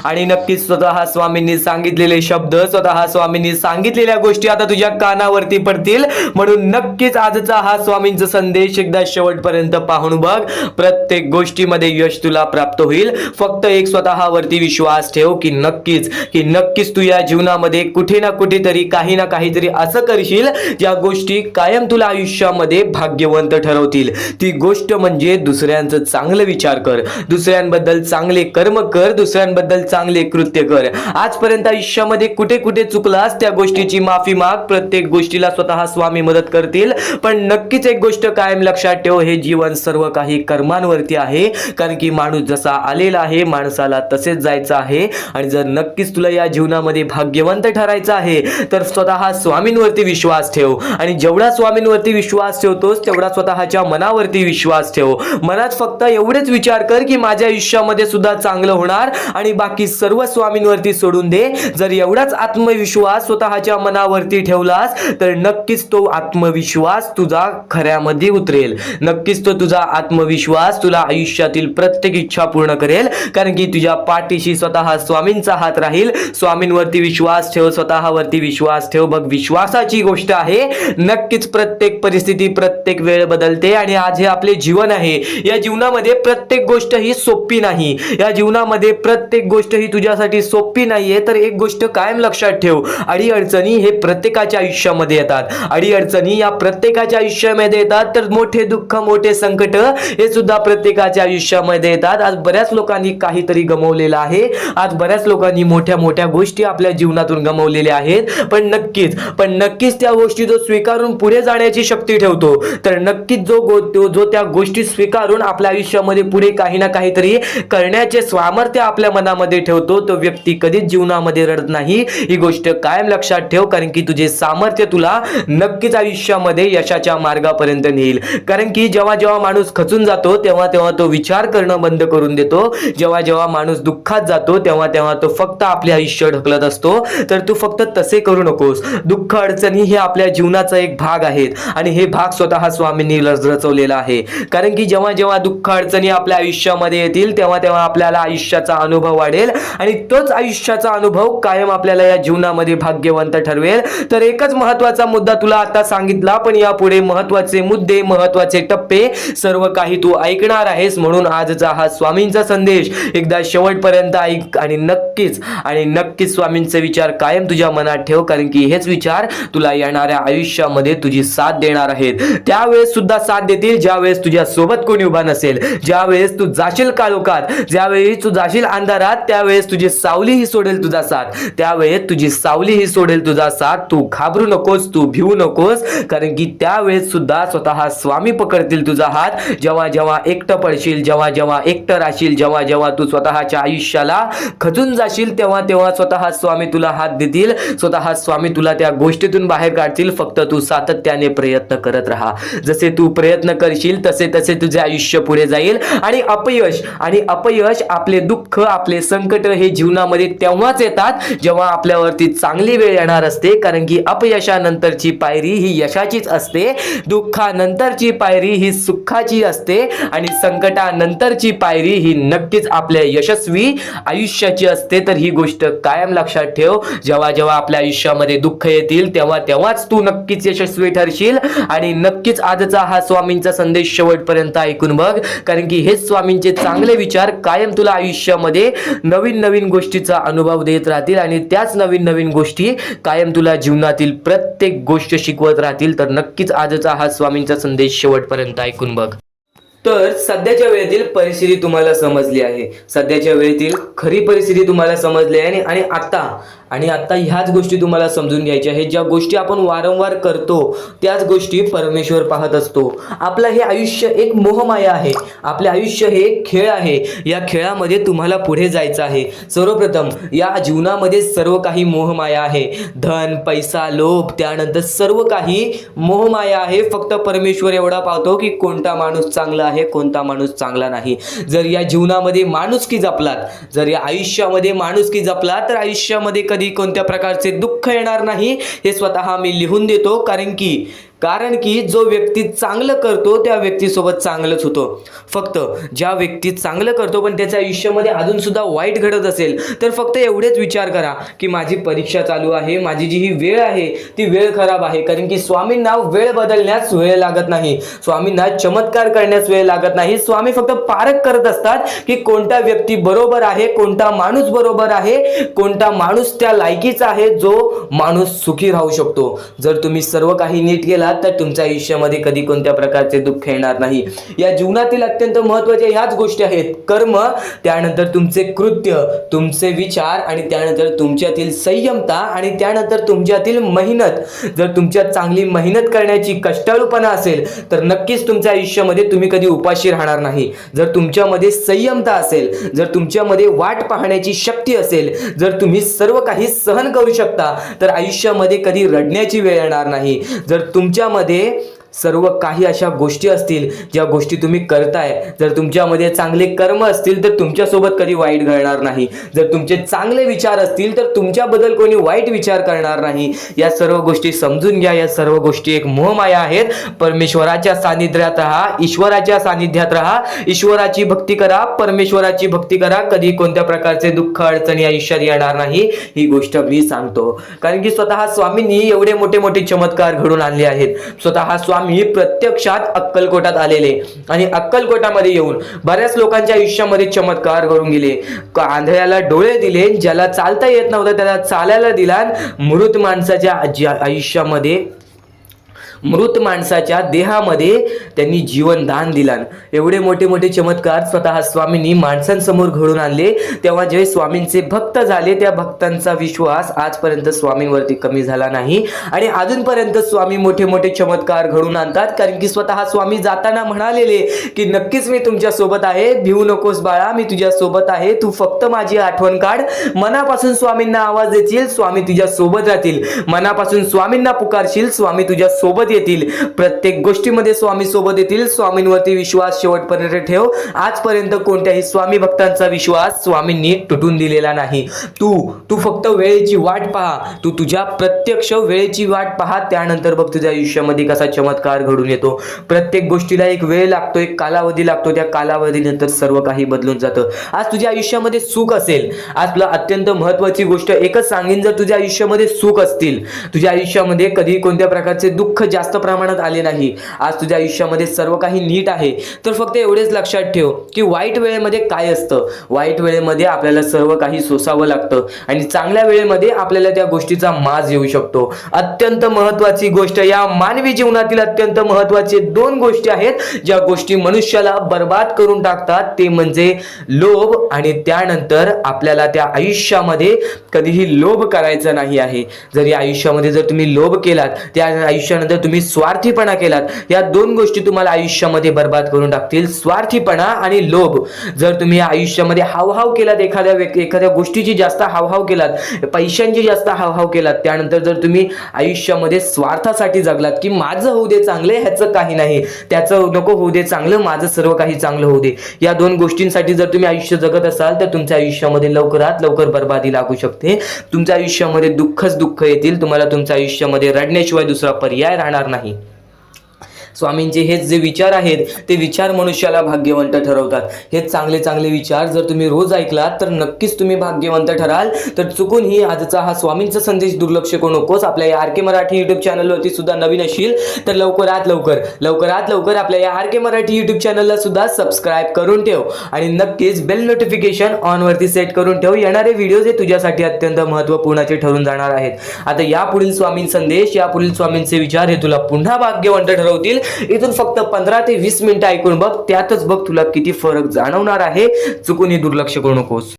S1: आणि नक्कीच स्वतः स्वामींनी सांगितलेले शब्द, स्वतः स्वामींनी सांगितलेल्या गोष्टी आता तुझ्या कानावरती पडतील. म्हणून नक्कीच आजचा हा स्वामींचा संदेश एकदा शेवटपर्यंत पाहून बघ. प्रत्येक गोष्टीमध्ये यश तुला प्राप्त होईल. फक्त एक स्वतःवरती विश्वास ठेव की नक्कीच तू या जीवनामध्ये कुठे ना कुठेतरी काही ना काहीतरी असं करशील ज्या गोष्टी कायम तुला आयुष्यामध्ये भाग्यवंत ठरवतील. ती गोष्ट म्हणजे दुसऱ्यांचं चांगलं विचार कर, दुसऱ्यांबद्दल चांगले कर्म कर, दुसऱ्यांबद्दल चांगले कृत्य कर. आजपर्यंत आयुष्यामध्ये कुठे कुठे चुकलास त्या गोष्टीची माफी माग. प्रत्येक गोष्टीला स्वतः स्वामी मदत करतील. पण नक्कीच एक गोष्ट कायम लक्षात ठेव, हे जीवन सर्व काही कर्मांवरती आहे. कारण की माणूस जसा आलेला आहे माणसाला तसेच जायचं आहे. आणि जर नक्कीच तुला या जीवनामध्ये भाग्यवंत ठरायचं आहे तर स्वतः स्वामींवरती विश्वास ठेव. आणि जेवढा स्वामींवरती विश्वास ठेवतोस तेवढा स्वतःच्या मनावरती विश्वास ठेव. मनात फक्त एवढेच विचार कर की माझ्या आयुष्यामध्ये सुद्धा चांगलं होणार आणि बाकी सर्व स्वामींवरती सोडून दे. जर एवढाच आत्मविश्वास स्वतःच्या मनावरती ठेवलास तर नक्कीच तो आत्मविश्वास तुझा खऱ्यामध्ये उतरेल. नक्कीच तो तुझा आत्मविश्वास तुला आयुष्यातील प्रत्येक इच्छा पूर्ण करेल. कारण की तुझ्या पाठीशी स्वतः स्वामींचा हात राहील. स्वामींवरती विश्वास ठेव, स्वतःवरती विश्वास ठेव. बघ, विश्वासाची गोष्ट आहे. नक्कीच प्रत्येक परिस्थिती, प्रत्येक वेळ बदलते. आणि आज हे आपले जीवन आहे. या जीवनामध्ये प्रत्येक गोष्ट ही सोपी नाही. या जीवनामध्ये प्रत्येक गोष्ट ही तुझ्यासाठी सोपी नाहीये. तर एक गोष्ट कायम लक्षात ठेव, अडीअडचणी हे प्रत्येकाच्या आयुष्यामध्ये येतात. अडीअडचणी या प्रत्येकाच्या आयुष्यामध्ये येतात. तर मोठे दुःख, मोठे संकट हे सुद्धा प्रत्येकाच्या आयुष्यामध्ये येतात. आज बऱ्याच लोकांनी काहीतरी गमावलेलं आहे. आज बऱ्याच लोकांनी मोठ्या मोठ्या गोष्टी आपल्या जीवनातून गमावलेल्या आहेत. पण नक्कीच त्या गोष्टी जो स्वीकारून पुढे जाण्याची शक्ती ठेवतो, तर नक्कीच जो त्या गोष्टी स्वीकारून आपल्या आयुष्यामध्ये पुढे काही ना काहीतरी करण्याचे सामर्थ्य आपल्या मनामध्ये ठेवतो, तो व्यक्ती कधीच जीवनामध्ये रडत नाही. ही गोष्ट कायम लक्षात ठेव. कारण की तुझे सामर्थ्य तुला नक्कीच आयुष्यामध्ये यशाच्या मार्गापर्यंत नेईल. कारण की जेव्हा माणूस खचून जातो तेव्हा तो विचार करणं बंद करून देतो. जेव्हा माणूस दुःखात जातो तेव्हा तो फक्त आपले आयुष्य ढकलत असतो. तर तू फक्त तसे करू नकोस. दुःख, अडचणी हे आपल्या जीवनाचा एक भाग आहेत. आणि हे भाग स्वतः स्वामींनी रचवलेला आहे. कारण की जेव्हा दुःख, अडचणी आपल्या आयुष्यामध्ये येतील तेव्हा आपल्याला आयुष्याचा अनुभव वाढेल. आणि तोच आयुष्याचा अनुभव कायम आपल्याला या जीवनामध्ये भाग्यवंत ठरवेल. तर एकच महत्वाचा मुद्दा तुला आता सांगितला, पण यापुढे महत्वाचे मुद्दे, महत्वाचे टप्पे सर्व काही तू ऐकणार आहेस. म्हणून आजचा हा स्वामींचा संदेश एकदा शेवटपर्यंत ऐक. आणि नक्कीच स्वामींचे विचार कायम तुझ्या मनात ठेव. कारण की हेच विचार तुला येणाऱ्या आयुष्यामध्ये तुझी साथ देणार आहेत. त्यावेळेस सुद्धा साथ देतील ज्यावेळेस तुझ्या सोबत कोणी उभा नसेल. ज्यावेळेस तू जाशील काळोखात, ज्यावेळी तू जाशील अंधारात, त्यावेळेस तुझी सावली ही सोडेल तुझा साथ. तू घाबरू नकोस, तू भिवू नकोस. कारण की त्यावेळेस सुद्धा स्वतः स्वामी पकडतील तुझा हात. जेव्हा एकटं पडशील, जेव्हा एकटं राहशील, जेव्हा तू स्वतःच्या आयुष्याला खचून जाशील तेव्हा स्वतः स्वामी तुला हात देतील. स्वतः स्वामी तुला त्या गोष्टीतून बाहेर काढतील. फक्त तू सातत्याने प्रयत्न करत राहा. जसे तू प्रयत्न करशील तसे तुझे आयुष्य पुढे जाईल. आणि अपयश, आपले दुःख, आपले संकट हे जीवनामध्ये तेव्हाच येतात जेव्हा आपल्यावरती चांगली वेळ येणार असते. कारण की अपयशानंतरची पायरी ही यशाचीच असते. दुःखानंतरची पायरी ही सुखाची असते. आणि संकटानंतरची पायरी ही नक्कीच आपल्या यशस्वी आयुष्याची असते. तर ही गोष्ट कायम लक्षात ठेव. जेव्हा आपल्या आयुष्यामध्ये दुःख येतील तेव्हाच तू नक्कीच यशस्वी ठरशील. आणि नक्कीच आजचा हा स्वामींचा संदेश शेवटपर्यंत ऐकून बघ. कारण की हेच स्वामींचे चांगले विचार कायम तुला आयुष्यामध्ये नवीन गोष्टीचा अनुभव देत राहतील. आणि त्याच नवीन गोष्टी कायम तुला जीवनातील प्रत्येक गोष्ट शिकवत राहतील. तर नक्कीच आजचा हा स्वामींचा संदेश शेवटपर्यंत ऐकून बघ. तर सध्याच्या वेळेतील परिस्थिती तुम्हाला समजली आहे. सध्याच्या वेळेतील खरी परिस्थिती तुम्हाला समजली आहे. आणि आता ह्याच गोष्टी तुम्हाला समजून घ्यायच्या आहेत. ज्या गोष्टी आपण वारंवार करतो त्याच गोष्टी परमेश्वर पाहत असतो. आपलं हे आयुष्य एक मोहमाया आहे. आपले आयुष्य हे एक खेळ आहे. या खेळामध्ये तुम्हाला पुढे जायचं आहे. सर्वप्रथम या जीवनामध्ये सर्व काही मोहमाया आहे. धन, पैसा, लोभ, त्यानंतर सर्व काही मोहमाया आहे. फक्त परमेश्वर एवढा पाहतो की कोणता माणूस चांगला आहे, आहे, कोणता माणूस चांगला नाही. जर या जीवनामध्ये माणुसकी जपलात, जर या आयुष्यामध्ये माणुसकी जपलात, तर आयुष्यामध्ये कधी कोणत्या प्रकारचे दुःख येणार नाही. हे स्वतः मी लिहून देतो. कारण की जो व्यक्ती चांगलं करतो त्या व्यक्तीसोबत चांगलंच होतं. फक्त ज्या व्यक्ती चांगलं करतो पण त्याच्या आयुष्यामध्ये अजून सुद्धा वाईट घडत असेल, तर फक्त एवढेच विचार करा की माझी परीक्षा चालू आहे, माझी जी ही वेळ आहे ती वेळ खराब आहे. कारण की स्वामींना वेळ बदलण्यास वेळ लागत नाही, स्वामींना चमत्कार करण्यास वेळ लागत नाही. स्वामी फक्त पारख करत असतात की कोणता व्यक्ती बरोबर आहे, कोणता माणूस बरोबर आहे, कोणता माणूस त्या लायकीचा आहे, जो माणूस सुखी राहू शकतो. जर तुम्ही सर्व काही नीट केला तर तुमच्या आयुष्यामध्ये कधी कोणत्या प्रकारचे दुःख येणार नाही. या जीवनातील अत्यंत महत्त्वाच्या ह्याच गोष्टी आहेत: कर्म, त्यानंतर तुमचे कृत्य, तुमचे विचार, आणि त्यानंतर तुमच्यातील संयमता, आणि त्यानंतर तुमच्यातील मेहनत. जर तुमच्यात चांगली मेहनत करण्याची कष्टाळूपणा असेल तर नक्कीच तुमच्या आयुष्यामध्ये तुम्ही कधी उपाशी राहणार नाही. जर तुमच्यामध्ये संयमता असेल, जर तुमच्यामध्ये वाट पाहण्याची शक्ती असेल, जर तुम्ही सर्व काही सहन करू शकता, तर आयुष्यामध्ये कधी रडण्याची वेळ येणार नाही. जर तुमच्यामध्ये सर्व काही अशा गोष्टी असतील ज्या गोष्टी तुम्ही करताय, जर तुमच्यामध्ये चांगले कर्म असतील तर तुमच्यासोबत कधी वाईट घडणार नाही. जर तुमचे चांगले विचार असतील तर तुमच्याबद्दल कोणी वाईट विचार करणार नाही. या सर्व गोष्टी समजून घ्या. या सर्व गोष्टी एक मोहमाया आहेत. परमेश्वराच्या सानिध्यात राहा, ईश्वराच्या सानिध्यात राहा, ईश्वराची भक्ती करा, परमेश्वराची भक्ती करा. कधी कोणत्या प्रकारचे दुःख अडचणी आयुष्यात येणार नाही, ही गोष्ट मी सांगतो. कारण की स्वतः स्वामींनी एवढे मोठे मोठे चमत्कार घडून आणले आहेत. स्वतः स्वामी प्रत्यक्षात अक्कलकोटात आलेले आणि अक्कलकोटामध्ये येऊन बऱ्याच लोकांच्या आयुष्यामध्ये चमत्कार घडून गेले. आंधळ्याला डोळे दिले, ज्याला चालता येत नव्हतं त्याला चालायला दिला, मृत माणसाच्या आयुष्यामध्ये, मृत माणसाच्या देहामध्ये त्यांनी जीवन दान दिला. एवढे मोठे मोठे चमत्कार स्वतः स्वामींनी माणसांसमोर घडून आणले. तेव्हा जे स्वामींचे भक्त झाले त्या भक्तांचा विश्वास आजपर्यंत स्वामींवरती कमी झाला नाही आणि अजूनपर्यंत स्वामी मोठे मोठे चमत्कार घडून आणतात. कारण की स्वतः स्वामी जाताना म्हणालेले की नक्कीच मी तुमच्या सोबत आहे, भिवू नकोस बाळा, मी तुझ्या सोबत आहे, तू फक्त माझी आठवण काढ. मनापासून स्वामींना आवाज देशील, स्वामी तुझ्या सोबत राहतील. मनापासून स्वामींना पुकारशील, स्वामी तुझ्या सोबत येतील. प्रत्येक गोष्टीमध्ये स्वामी सोबत येतील. स्वामींवरती विश्वास शेवटपर्यंत ठेव. आजपर्यंत कोणत्याही स्वामी भक्तांचा विश्वास स्वामींनी तुटून दिलेला नाही. तू फक्त वेळेची वाट पहा, तू तुझ्या प्रत्यक्ष वेळेची वाट पहा, त्यानंतर बघ तुझ्या आयुष्यामध्ये कसा चमत्कार घडून येतो. प्रत्येक गोष्टीला एक वेळ लागतो, एक कालावधी लागतो. त्या कालावधीनंतर सर्व काही बदलून जातं. आज तुझ्या आयुष्यामध्ये सुख असेल, आज तुला अत्यंत महत्त्वाची गोष्ट एकच सांगेन, जर तुझ्या आयुष्यामध्ये सुख असतील, तुझ्या आयुष्यामध्ये कधी कोणत्या प्रकारचे दुःख जास्त प्रमाणात आले नाही, आज तुझ्या आयुष्यामध्ये सर्व काही नीट आहे, तर फक्त एवढेच लक्षात ठेव की वाईट वेळेमध्ये काय असतं. वाईट वेळेमध्ये आपल्याला सर्व काही सोसावं लागतं आणि चांगल्या वेळेमध्ये आपल्याला त्या गोष्टीचा माज येऊ शकतो. अत्यंत महत्त्वाची गोष्ट, या मानवी जीवनातील अत्यंत महत्त्वाचे दोन गोष्टी आहेत ज्या गोष्टी मनुष्याला बर्बाद करून टाकतात, ते म्हणजे लोभ आणि त्यानंतर आपल्याला त्या आयुष्यामध्ये कधीही लोभ करायचा नाही आहे. जर या आयुष्यामध्ये जर तुम्ही लोभ केलात, त्या आयुष्यानंतर तुम्ही स्वार्थीपणा केलात, या दोन गोष्टी तुम्हाला आयुष्यामध्ये बर्बाद करून टाकतील. स्वार्थीपणा आणि लोभ. जर तुम्ही आयुष्यामध्ये हावभाव केलात, एखाद्या गोष्टीची जास्त हावभाव केलात, पैशांची जास्त हावभाव केलात, त्यानंतर जर तुम्ही आयुष्यामध्ये स्वार्थासाठी जगलात की माझं होऊ दे चांगलं, ह्याचं काही नाही, त्याचं नको होऊ दे चांगलं, माझं सर्व काही चांगलं होऊ दे, या दोन गोष्टींसाठी जर तुम्ही आयुष्य जगत असाल तर तुमच्या आयुष्यामध्ये लवकरात लवकर बर्बादी लागू शकते. तुमच्या आयुष्यामध्ये दुःखच दुःख येतील. तुम्हाला तुमच्या आयुष्यामध्ये रडण्याशिवाय दुसरा पर्याय राहणार नाही. स्वामींचे हेच जे विचार आहेत ते विचार मनुष्याला भाग्यवंत ठरवतात. हे चांगले चांगले विचार जर तुम्ही रोज ऐकलात तर नक्कीच तुम्ही भाग्यवंत ठराल. तर चुकूनही आजचा हा स्वामींचा संदेश दुर्लक्ष करू नकोस. आपल्या या आर के मराठी यूट्यूब चॅनलवरती सुद्धा नवीन असशील तर लवकरात लवकर आपल्या या आर के मराठी यूट्यूब चॅनलला सुद्धा सबस्क्राईब करून ठेव आणि नक्कीच बेल नोटिफिकेशन ऑन वरती सेट करून ठेव. येणारे व्हिडिओज हे तुझ्यासाठी अत्यंत महत्त्वपूर्णाचे ठरून जाणार आहेत. आता यापुढील स्वामीं संदेश, यापुढील स्वामींचे विचार हे तुला पुन्हा भाग्यवंत ठरवतील. इथून फक्त 15 ते 20 मिनिटं ऐकून बघ, त्यातच बघ तुला किती फरक जाणवणार आहे. चुकूनही दुर्लक्ष करू नकोस.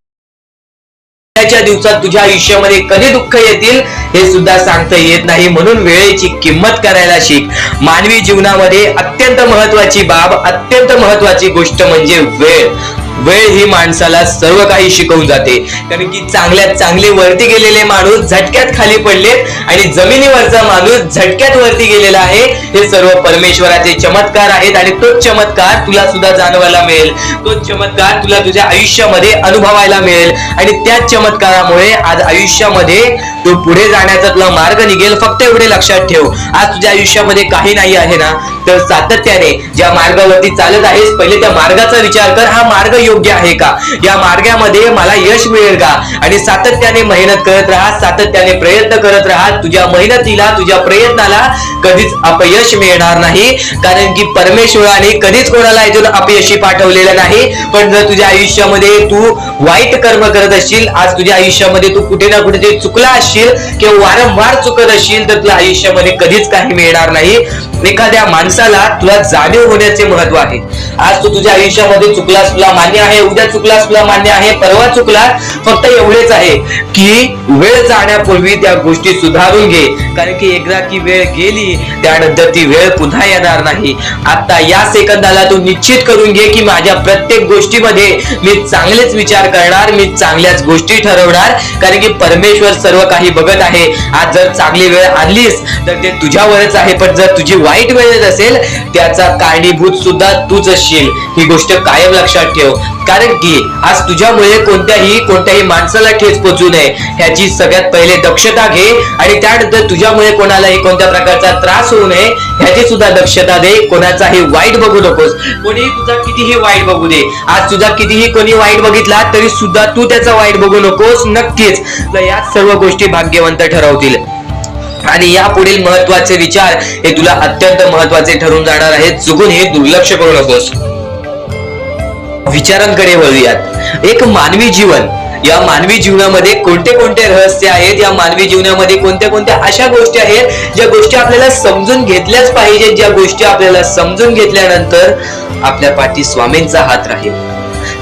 S2: च्या दिवसात तुझ्या आयुष्यामध्ये कधी दुःख येतील हे सुद्धा सांगता येत नाही, म्हणून वेळेची किंमत करायला शिक. मानवी जीवनामध्ये अत्यंत महत्त्वाची बाब, अत्यंत महत्त्वाची गोष्ट म्हणजे वेळ. वेळ ही माणसाला सर्व काही शिकवून जाते. कारण की चांगल्यात चांगले वरती गेलेले माणूस झटक्यात खाली पडलेत आणि जमिनीवरचा माणूस झटक्यात वरती गेलेला आहे. हे सर्व परमेश्वराचे चमत्कार आहेत आणि तोच चमत्कार तुला सुद्धा जाणवायला मिळेल, तोच चमत्कार तुला तुझ्या आयुष्यामध्ये अनुभवायला मिळेल आणि त्याच चमत्कारामुळे आज आयुष्यामध्ये तू पुढे जाण्याचा तुला मार्ग निघेल. फक्त एवढे लक्षात ठेव, आज तुझ्या आयुष्यामध्ये काही नाही आहे ना, तर सातत्याने ज्या मार्गावरती चालत आहेस पहिले त्या मार्गाचा विचार कर. हा मार्ग योग्य आहे का, या मार्गामध्ये मला यश मिळेल का, आणि सातत्याने मेहनत करत राहा, सातत्याने प्रयत्न करत राहा. तुझ्या मेहनतीला, तुझ्या प्रयत्नाला कधीच अपयश मिळणार नाही. कारण की परमेश्वराने कधीच कोणाला इथून अपयशी पाठवलेलं नाही. पण जर तुझ्या आयुष्यामध्ये तू वाईट कर्म करत असशील, आज तुझ्या आयुष्यामध्ये तू कुठे ना कुठे चुकला असशील किंवा वारंवार चुकत असशील, तर तुला आयुष्यामध्ये कधीच काही मिळणार नाही. एखाद्या माणसाला तुला जाणीव होण्याचे महत्व आहे. आज तू तुझ्या आयुष्यामध्ये चुकलास, तुला मान्य आहे, उद्या चुकलास, तुला मान्य आहे, परवा चुकलास, फक्त एवढेच आहे की वेळ जाण्यापूर्वी त्या गोष्टी सुधारून घे. कारण की एकदा की वेळ गेली त्यानंतर ती वेळ पुन्हा येणार नाही. आता या सेकंदाला तू निश्चित करून घे की माझ्या प्रत्येक गोष्टीमध्ये मी चांगलेच विचार करणार, मी चांगल्याच गोष्टी ठरवणार. कारण की परमेश्वर सर्व काही बघत आहे. आज जर चांगली वेळ आणलीस तर ते तुझ्यावरच आहे, पण जर तुझी वाईट वेळ असेल त्याचा कारणीभूत सुद्धा तूच असशील. ही गोष्ट कायम लक्षात ठेव. कारण की आज तुझ्यामुळे कोणत्याही माणसाला ठेच पोचू नये ह्याची सगळ्यात पहिले दक्षता घे आणि त्यानंतर तुझ्यामुळे कोणालाही कोणत्या प्रकारचा त्रास होऊ नये ह्याची सुद्धा दक्षता दे. कोणाचाही वाईट बघू नकोस. कोणीही तुझा कितीही वाईट बघू दे, आज तुझा कितीही कोणी वाईट बघितला तरी सुद्धा तू त्याचा वाईट बघू नकोस. नक्कीच या सर्व गोष्टी भाग्यवंत ठरवतील आणि या पुढील महत्वाचे विचार हे तुला अत्यंत महत्वाचे ठरून जाणार आहेत. चुकून हे दुर्लक्ष करू नकोस. विचारांकडे वळूयात. एक मानवी जीवन, या मानवी जीवनामध्ये कोणते कोणते रहस्य आहेत, या मानवी जीवनामध्ये कोणत्या कोणत्या अशा गोष्टी आहेत ज्या गोष्टी आपल्याला समजून घेतल्याच पाहिजे, ज्या गोष्टी आपल्याला समजून घेतल्यानंतर आपल्या पाठी स्वामींचा हात राहील.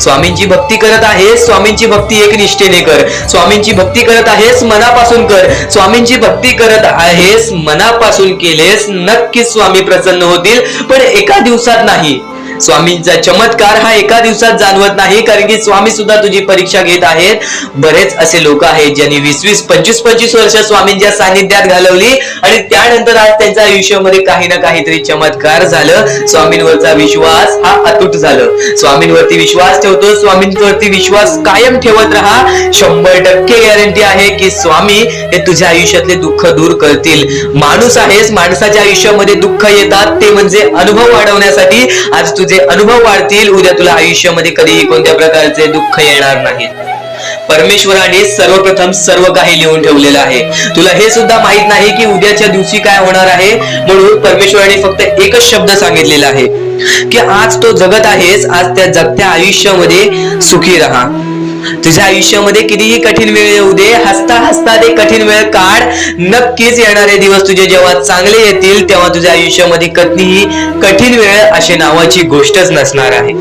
S2: स्वामींची भक्ती करत आहेस, स्वामींची भक्ती एक निष्ठेने कर. स्वामींची भक्ती करत आहेस, मनापासून कर. स्वामींची भक्ती करत आहेस, मनापासून केलेस, नक्कीच स्वामी प्रसन्न होतील, पण एका दिवसात नाही. स्वामींचा चमत्कार हा एका दिवसात जाणवत नाही. कारण की स्वामी सुद्धा तुझी परीक्षा घेत आहेत. बरेच असे लोक आहेत ज्यांनी 20-20, 25-25 वर्ष स्वामींच्या सानिध्यात घालवली आणि त्यानंतर आज त्यांच्या आयुष्यामध्ये काही ना काहीतरी चमत्कार झालं. स्वामींवरचा विश्वास हा अतूट झालं. स्वामींवरती विश्वास ठेवतो, स्वामींवरती विश्वास कायम ठेवत राहा. 100% गॅरंटी आहे की स्वामी हे तुझ्या आयुष्यातले दुःख दूर करतील. माणूस आहेस, माणसाच्या आयुष्यामध्ये दुःख येतात, ते म्हणजे अनुभव वाढवण्यासाठी. आज तुझे अनुभव वाढतील, उद्या तुला आयुष्यामध्ये कधीही कोणत्या प्रकारचे दुःख येणार नाही. परमेश्वराने सर्वप्रथम सर्व काही लिहून ठेवलेलं आहे. तुला हे सुद्धा माहित नाही की उद्याच्या दिवशी काय होणार आहे, म्हणून परमेश्वराने फक्त एकच शब्द सांगितलेला आहे की आज तो जगत आहेस, आज त्या जगत्या आयुष्यामध्ये सुखी राहा. तुझ्या आयुष्यामध्ये कितीही कठीण वेळ येऊ दे, हसता हसता ते कठीण वेळ काढ. नक्कीच येणारे दिवस तुझे जेव्हा चांगले येतील तेव्हा तुझ्या आयुष्यामध्ये कधीही कठीण वेळ अशी नावाची गोष्टच नसणार आहे.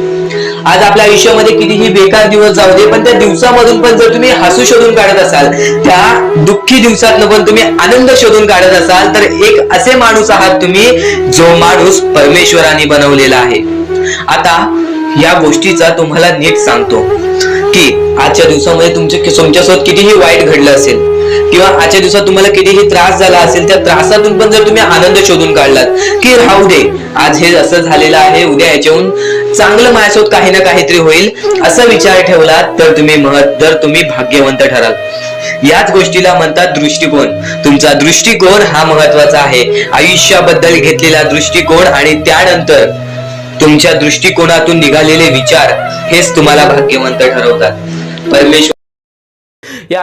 S2: आज आपल्या आयुष्यामध्ये कितीही बेकार दिवस जाऊ दे, पण त्या दिवसामधून पण जर तुम्ही हसू शोधून काढत असाल, त्या दुःखी दिवसातनं पण तुम्ही आनंद शोधून काढत असाल, तर एक असे माणूस आहात तुम्ही जो माणूस परमेश्वराने बनवलेला आहे. आता या गोष्टीचा तुम्हाला नीट सांगतो की आजच्या दिवसामध्ये तुमच्यासोबत कितीही वाईट घडलं असेल किंवा आजच्या दिवसात तुम्हाला कितीही त्रास झाला असेल, त्या त्रासातून पण जर तुम्ही आनंद शोधून काढलात की राहू दे, आज हे असं झालेलं आहे, उद्या याच्याहून चांगलं माझ्यासोबत काही ना काहीतरी होईल, असा विचार ठेवलात तर तुम्ही भाग्यवंत ठराल. याच गोष्टीला म्हणतात दृष्टिकोन. तुमचा दृष्टिकोन हा महत्वाचा आहे. आयुष्याबद्दल घेतलेला दृष्टिकोन आणि त्यानंतर तुमच्या दृष्टिकोनातून निघालेले विचार हेच तुम्हाला भाग्यवंत ठरवतात. परमेश्वर
S1: या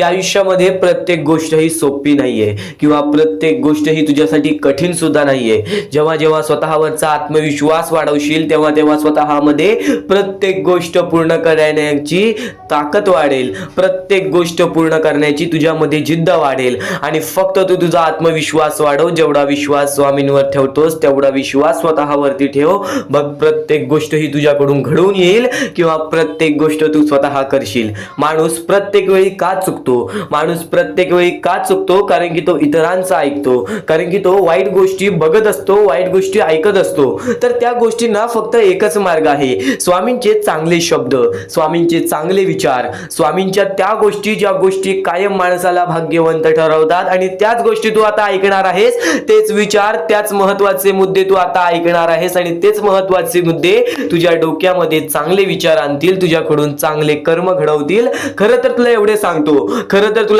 S1: आयुष्यामध्ये प्रत्येक गोष्ट ही सोपी नाहीये किंवा प्रत्येक गोष्ट ही तुझ्यासाठी कठीण सुद्धा नाहीये. जेव्हा जेव्हा स्वतःवरचा आत्मविश्वास वाढवशील तेव्हा तेव्हा स्वतःमध्ये प्रत्येक गोष्ट पूर्ण करण्याची ताकद वाढेल, प्रत्येक गोष्ट पूर्ण करण्याची तुझ्यामध्ये जिद्द वाढेल. आणि फक्त तू तुझा आत्मविश्वास वाढव. जेवढा विश्वास स्वामींवर ठेवतोस तेवढा विश्वास स्वतःवरती ठेव. बघ, प्रत्येक गोष्ट ही तुझ्याकडून घडून येईल किंवा प्रत्येक गोष्ट तू स्वतः करशील. माणूस प्रत्येक वेळी का चुकतो? माणूस प्रत्येक वेळी का चुकतो? कारण की तो इतरांचा ऐकतो, कारण की तो वाईट गोष्टी बघत असतो, वाईट गोष्टी ऐकत असतो. तर त्या गोष्टींना फक्त एकच मार्ग आहे, स्वामींचे चांगले शब्द, स्वामींचे चांगले विचार, स्वामींच्या त्या गोष्टी ज्या गोष्टी कायम माणसाला भाग्यवंत ठरवतात. आणि त्याच गोष्टी तू आता ऐकणार आहेस, तेच विचार, त्याच महत्वाचे मुद्दे तू आता ऐकणार आहेस आणि तेच महत्वाचे मुद्दे तुझ्या डोक्यामध्ये चांगले विचार आणतील, तुझ्याकडून चांगले कर्म घडवतील. खरं तर तुला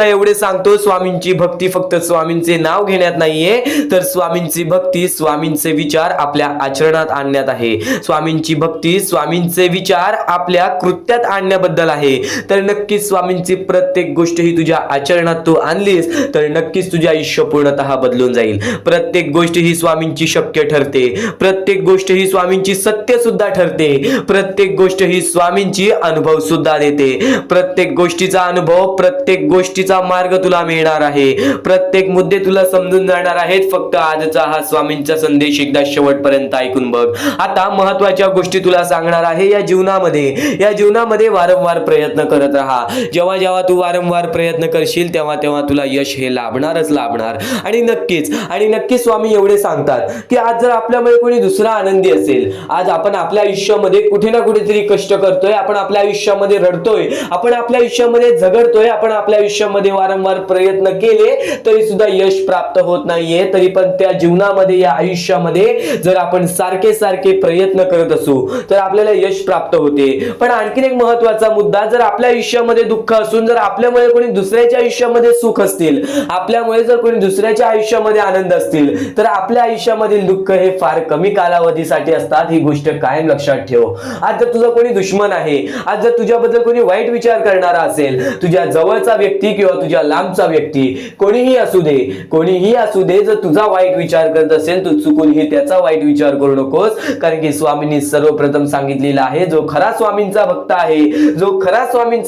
S1: एवढे सांगतो, स्वामींची भक्ती फक्त स्वामींचे नाव घेण्यात नाहीये, तर स्वामींची भक्ती, स्वामींचे विचार आपल्या आचरणात आणण्यात आहे. स्वामींची भक्ती, स्वामींचे विचार आपल्या कृत्यात आणण्याबद्दल आहे. तर नक्कीच स्वामींची प्रत्येक गोष्ट ही तुझ्या आचरणात तू आणलीस तर नक्कीच तुझे आयुष्य पूर्णतः बदलून जाईल. प्रत्येक गोष्ट ही स्वामींची शक्य ठरते, प्रत्येक गोष्ट ही स्वामींची सत्य सुद्धा ठरते, प्रत्येक गोष्ट ही स्वामींची अनुभव सुद्धा देते. प्रत्येक गोष्टीचा अनुभव, प्रत्येक गोष्टीचा मार्ग तुला मिळणार आहे, प्रत्येक मुद्दे तुला समजून जाणार आहेत. फक्त आजचा हा स्वामींचा संदेश एकदा शेवटपर्यंत ऐकून बघ. आता महत्वाच्या गोष्टी तुला सांगणार आहे. या जीवनामध्ये वारंवार प्रयत्न करत राहा. जेव्हा जेव्हा तू वारंवार प्रयत्न करशील तेव्हा तेव्हा तुला यश हे लाभणारच लाभणार. आणि नक्कीच स्वामी एवढे सांगतात की आज जर आपल्यामध्ये कोणी दुसरा आनंदी असेल, आज आपण आपल्या आयुष्यामध्ये कुठे ना कुठेतरी कष्ट करतोय, आपण आपल्या आयुष्यामध्ये रडतोय, आपण आपल्या आयुष्यामध्ये झगडतोय, आपण आपल्या आयुष्यामध्ये वारंवार प्रयत्न केले तरी सुद्धा यश प्राप्त होत नाहीये, तरी पण त्या जीवनामध्ये, या आयुष्यामध्ये जर आपण सारखे प्रयत्न करत असू तर आपल्याला यश प्राप्त होते. पण आणखीन एक महत्वाचा मुद्दा, जर आपल्या आयुष्यामध्ये दुःख असून जर आपल्यामुळे कोणी दुसऱ्याच्या आयुष्यामध्ये सुख असतील, आपल्यामुळे जर कोणी दुसऱ्याच्या आयुष्यामध्ये आनंद असतील, तर आपल्या आयुष्यामधील दुःख हे फार कमी कालावधीसाठी असतात. ही गोष्ट कायम लक्षात ठेव. आज जर तुझा कोणी दुश्मन आहे, आज जर तुझ्याबद्दल कोणी वाईट विचार करणारा असेल, तुझ्या जवळचा व्यक्ती किंवा तुझ्या लांबचा व्यक्ती, कोणीही असू दे, जर तुझा वाईट विचार करत असेल, तू चुकूनही त्याचा वाईट विचार करू नकोस. कारण की स्वामींनी सर्वप्रथम सांगितलेलं आहे, जो खरा स्वामींचा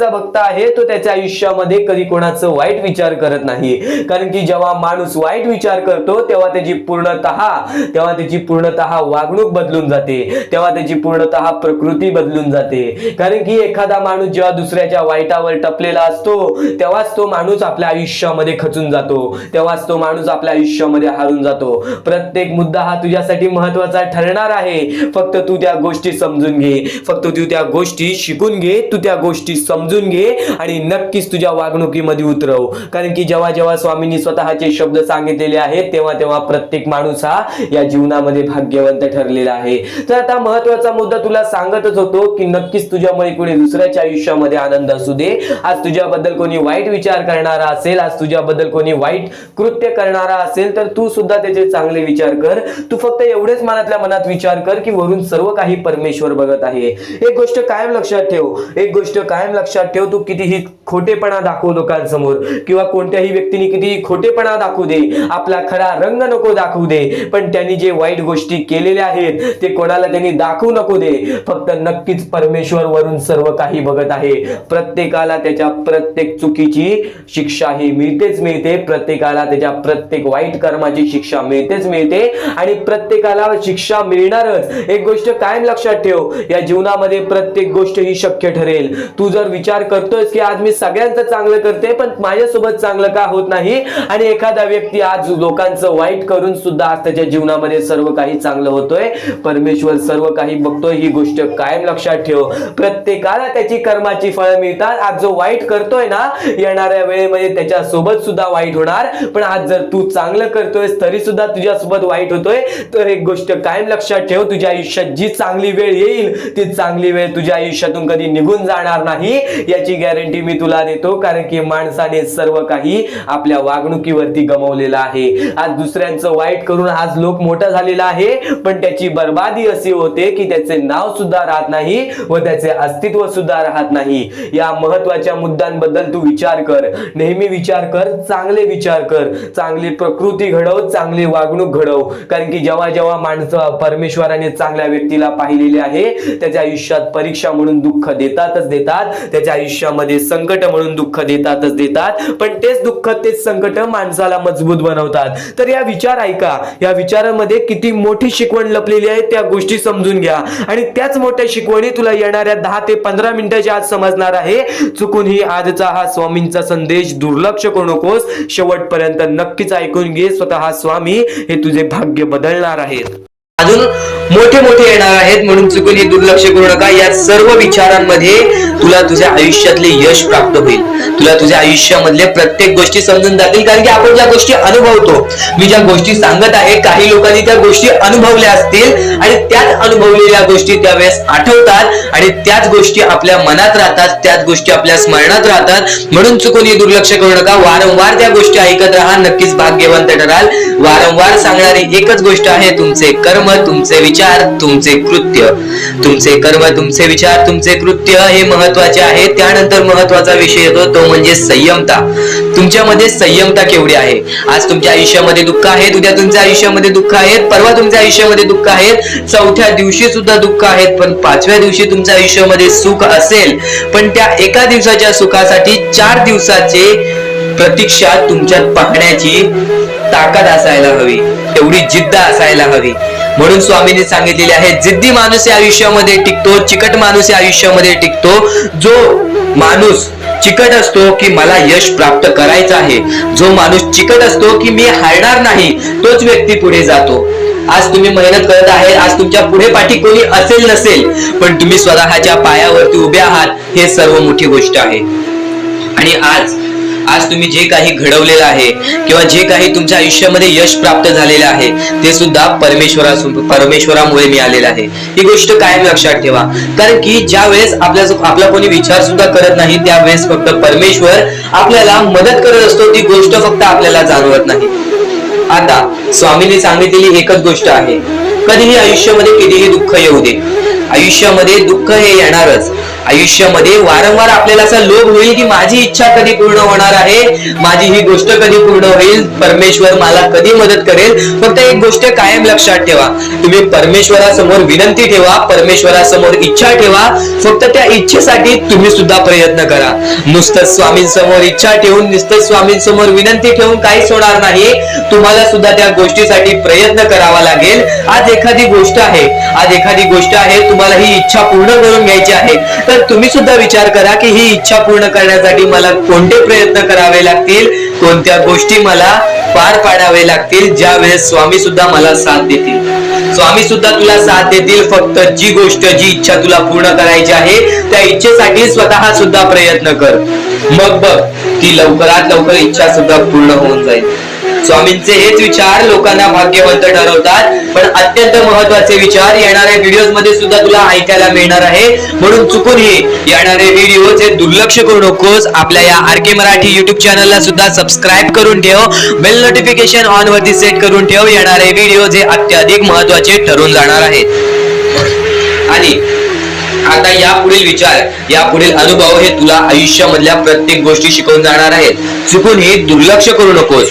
S1: भक्त आहे तो त्याच्या आयुष्यामध्ये कधी कोणाचं वाईट विचार करत नाही. कारण की जेव्हा माणूस वाईट विचार करतो तेव्हा त्याची पूर्णतः वागणूक बदलून जाते, तेव्हा त्याची पूर्णतः प्रकृती बदलून जाते. कारण की एखादा माणूस जेव्हा दुसऱ्याच्या वाईटावर टपलेला असतो तेव्हाच तो माणूस आपल्या आयुष्यामध्ये खचून जातो, तेव्हाच तो माणूस आपल्या आयुष्यामध्ये हारून जातो. प्रत्येक मुद्दा हा तुझ्यासाठी महत्वाचा ठरणार आहे. फक्त तू त्या गोष्टी समजून घे, फक्त तू त्या गोष्टी शिकून घे, तू त्या गोष्टी समजून घे आणि नक्कीच तुझ्या वागणुकीमध्ये उतरव. कारण की जेव्हा जेव्हा स्वामींनी स्वतःचे शब्द सांगितलेले आहेत तेव्हा तेव्हा प्रत्येक माणूस हा या जीवनामध्ये भाग्यवंत ठरलेला आहे. तर आता महत्वाचा मुद्दा तुला सांगतच होतो की नक्कीच तुझ्यामुळे कोणी दुसऱ्याच्या आयुष्यामध्ये आनंद असू दे, आज तुझ्याबद्दल कोणी वाईट विचार करणारा असेल, आज तुझ्याबद्दल कोणी वाईट कृत्य करणारा असेल, तर तू सुद्धा त्याचे चांगले विचार कर. तू फक्त एवढेच मनातल्या मनात विचार कर की वरून सर्व काही परमेश्वर बघत आहे. एक गोष्ट कायम लक्षात ठेव, तू कितीही खोटेपणा दाखवू लोकांसमोर किंवा कोणत्याही व्यक्तीने कितीही खोटेपणा दाखवू दे, आपला खरा रंग नको दाखवू दे, पण त्यांनी जे वाईट गोष्टी केलेल्या आहेत ते कोणाला त्यांनी दाखवू नको दे. फक्त नक्कीच परमेश्वर वरून सर्व काही बघत आहे. प्रत्येकाला त्याच्या प्रत्येक चुकीची शिक्षा ही मिळते, प्रत्येकाला त्याच्या प्रत्येक वाईट कर्माची शिक्षा मिळते आणि प्रत्येकाला शिक्षा मिळणारच. एक गोष्ट कायम लक्षात ठेव, या जीवनामध्ये प्रत्येक गोष्ट ही शक्य ठरेल. तू जर विचार करतोयस की आज मी सगळ्यांचं चांगलं करते पण माझ्यासोबत चांगलं का होत नाही, आणि एखादा व्यक्ती आज लोकांचं वाईट करून सुद्धा आज त्याच्या जीवनामध्ये सर्व काही चांगलं होतोय, परमेश्वर सर्व काही बघतोय. ही गोष्ट कायम लक्षात ठेव. प्रत्येकाला त्याची कर्माची फळं मिळतात. आज जो वाईट करतोय ना, येणाऱ्या वेळेमध्ये त्याच्या सोबत सुद्धा वाईट होणार. पण आज जर तू चांगलं करतोयस तरी सुद्धा तुझ्या सोबत वाईट होतोय, तर एक गोष्ट कायम लक्षात ठेव, तुझ्या आयुष्यात जी चांगली वेळ येईल ती चांगली वेळ तुझ्या आयुष्यातून कधी निघून जाणार नाही, याची गॅरंटी मी तुला देतो. कारण की माणसाने सर्व काही आपल्या वागणुकीवरती गमावलेलं आहे. आज दुसऱ्यांचं वाईट करून आज लोक मोठा झालेला आहे, पण त्याची बर्बादी अशी होते की त्याचे नाव सुद्धा राहत नाही व त्याचे अस्तित्व सुद्धा राहत नाही. या महत्वाच्या मुद्द्यांबद्दल तू विचार कर, नेहमी विचार कर, चांगले विचार कर, चांगली प्रकृती घडव, चांगली वागणूक घडव. कारण की जेव्हा जेव्हा माणसं परमेश्वराने चांगल्या व्यक्तीला पाहिलेले आहे त्याच्या आयुष्यात परीक्षा म्हणून दुःख देतातच देतात, त्याच्या आयुष्यामध्ये संकट म्हणून दुःख देतातच देतात, पण तेच दुःख तेच संकट माणसाला मजबूत बनवतात. तर या विचार ऐका, या विचारामध्ये किती मोठी शिकवण लपलेली आहे त्या गोष्टी समजून घ्या आणि त्याच मोठ्या शिकवणी तुला येणाऱ्या 10 ते 15 मिनिटाच्या आत समजणार आहे. चुकूनही आजचा हा स्वामींचा संदेश दुर्लक्ष करू नकोस. शेवटपर्यंत नक्कीच ऐकून घे. स्वतः स्वामी हे तुझे भाग्य बदलणार आहेत.
S2: अजून मोठे मोठे येणार आहेत, म्हणून चुकून हे दुर्लक्ष करू नका. या सर्व विचारांमध्ये तुला तुझ्या आयुष्यातले यश प्राप्त होईल. तुला तुझ्या आयुष्यामधले प्रत्येक गोष्टी समजून जातील, कारण की आपण ज्या गोष्टी अनुभवतो, मी ज्या गोष्टी सांगत आहे, काही लोकांनी त्या गोष्टी अनुभवल्या असतील आणि त्याच अनुभवलेल्या गोष्टी त्यावेळेस आठवतात आणि त्याच गोष्टी आपल्या मनात राहतात, त्याच गोष्टी आपल्या स्मरणात राहतात. म्हणून चुकून हे दुर्लक्ष करू नका. वारंवार त्या गोष्टी ऐकत राहा, नक्कीच भाग्यवंत ठराल. वारंवार सांगणारी एकच गोष्ट आहे, तुमचे कर्म, तुमचे विचार, तुमचे कृत्य. तुमचे कर्म, तुमचे विचार, तुमचे कृत्य हे महत्वाचे आहे. त्यानंतर महत्वाचा विषय येतो तो म्हणजे संयमता. तुमच्यामध्ये संयमता केवढी आहे? आज तुमच्या आयुष्यामध्ये दुःख आहेत, उद्या तुमच्या आयुष्यामध्ये दुःख आहेत, परवा तुमच्या आयुष्यामध्ये दुःख आहेत, चौथ्या दिवशी सुद्धा दुःख आहेत, पण पाचव्या दिवशी तुमच्या आयुष्यामध्ये सुख असेल. पण त्या एका दिवसाच्या सुखासाठी 4 दिवसाचे प्रतीक्षा तुमच्यात पाहण्याची ताकद असायला हवी, तेवढी जिद्द असायला हवी. म्हणून स्वामींनी सांगितलेले आहे, जिद्दी माणूस या आयुष्यामध्ये टिकतो, चिकट माणूस या आयुष्यामध्ये टिकतो. जो माणूस चिकट असतो की मला यश प्राप्त करायचं आहे, जो माणूस चिकट असतो की मी हारणार नाही, तोच व्यक्ती पुढे जातो. आज तुम्ही मेहनत करत आहे, आज तुमच्या पुढे पाठी कोणी असेल नसेल, पण तुम्ही स्वतःच्या पायावरती उभे आहात, हे सर्व मोठी गोष्ट आहे. आणि आज तुम्ही जे काही घडवलेलं आहे किंवा जे काही तुमच्या आयुष्यामध्ये यश प्राप्त झालेलं आहे, ते सुद्धा परमेश्वरामुळे मिळालेलं आहे. ही गोष्ट कायम लक्षात ठेवा, कारण की ज्या वेळेस आपला कोणी विचार सुद्धा करत नाही, त्यावेळेस फक्त परमेश्वर आपल्याला मदत करत असतो. ती गोष्ट फक्त आपल्याला जाणवत नाही. आता स्वामींनी सांगितलेली एकच गोष्ट आहे, कधीही आयुष्यामध्ये कितीही दुःख येऊ दे, आयुष्यामध्ये दुःख हे येणारच. आयुष्यामध्ये वारंवार आपल्याला असा लोभ होईल की माझी इच्छा कधी पूर्ण होणार आहे, माझी ही गोष्ट कधी पूर्ण होईल, परमेश्वर मला कधी मदत करेल. फक्त एक गोष्ट कायम लक्षात ठेवा, तुम्ही परमेश्वरासमोर विनंती ठेवा, परमेश्वरासमोर इच्छा ठेवा. फक्त त्या इच्छेसाठी तुम्ही सुद्धा प्रयत्न करा. नुसतं स्वामींसमोर इच्छा ठेवून, नुसतं स्वामींसमोर विनंती ठेवून काहीच होणार नाही. तुम्हाला सुद्धा त्या गोष्टीसाठी प्रयत्न करावा लागेल. आज एखादी गोष्ट आहे, तुम्हाला ही इच्छा पूर्ण करून घ्यायची आहे, तर तुम्ही सुद्धा विचार करा की ही इच्छा पूर्ण करण्यासाठी मला कोणते प्रयत्न करावे लागतील, कोणत्या गोष्टी मला पार पाडावे लागतील, ज्या वेळेस स्वामी सुद्धा मला साथ देतील. स्वामी सुद्धा तुला साथ देतील. फक्त जी गोष्ट, जी इच्छा तुला पूर्ण करायची आहे, त्या इच्छेसाठी स्वतः सुद्धा प्रयत्न कर. मग बघ की लवकरात लवकर इच्छा सुद्धा पूर्ण होऊन जाईल. स्वामींचे हेच विचार लोकांना भाग्यवंत ठरवतात. पण अत्यंत महत्वाचे विचार येणाऱ्या व्हिडिओज मध्ये सुद्धा तुला ऐकायला मिळणार आहे. म्हणून चुकूनही येणारे व्हिडिओ हे दुर्लक्ष करू नकोस. आपल्या या RK मराठी युट्यूब चॅनलला सुद्धा सबस्क्राईब करून ठेव, बेल नोटिफिकेशन ऑन वरती सेट करून ठेव. येणारे व्हिडिओ हे अत्याधिक महत्वाचे ठरून जाणार आहेत. आणि आता यापुढील विचार, यापुढील अनुभव हे तुला आयुष्यामधल्या प्रत्येक गोष्टी शिकवून जाणार आहेत. चुकूनही दुर्लक्ष करू नकोस.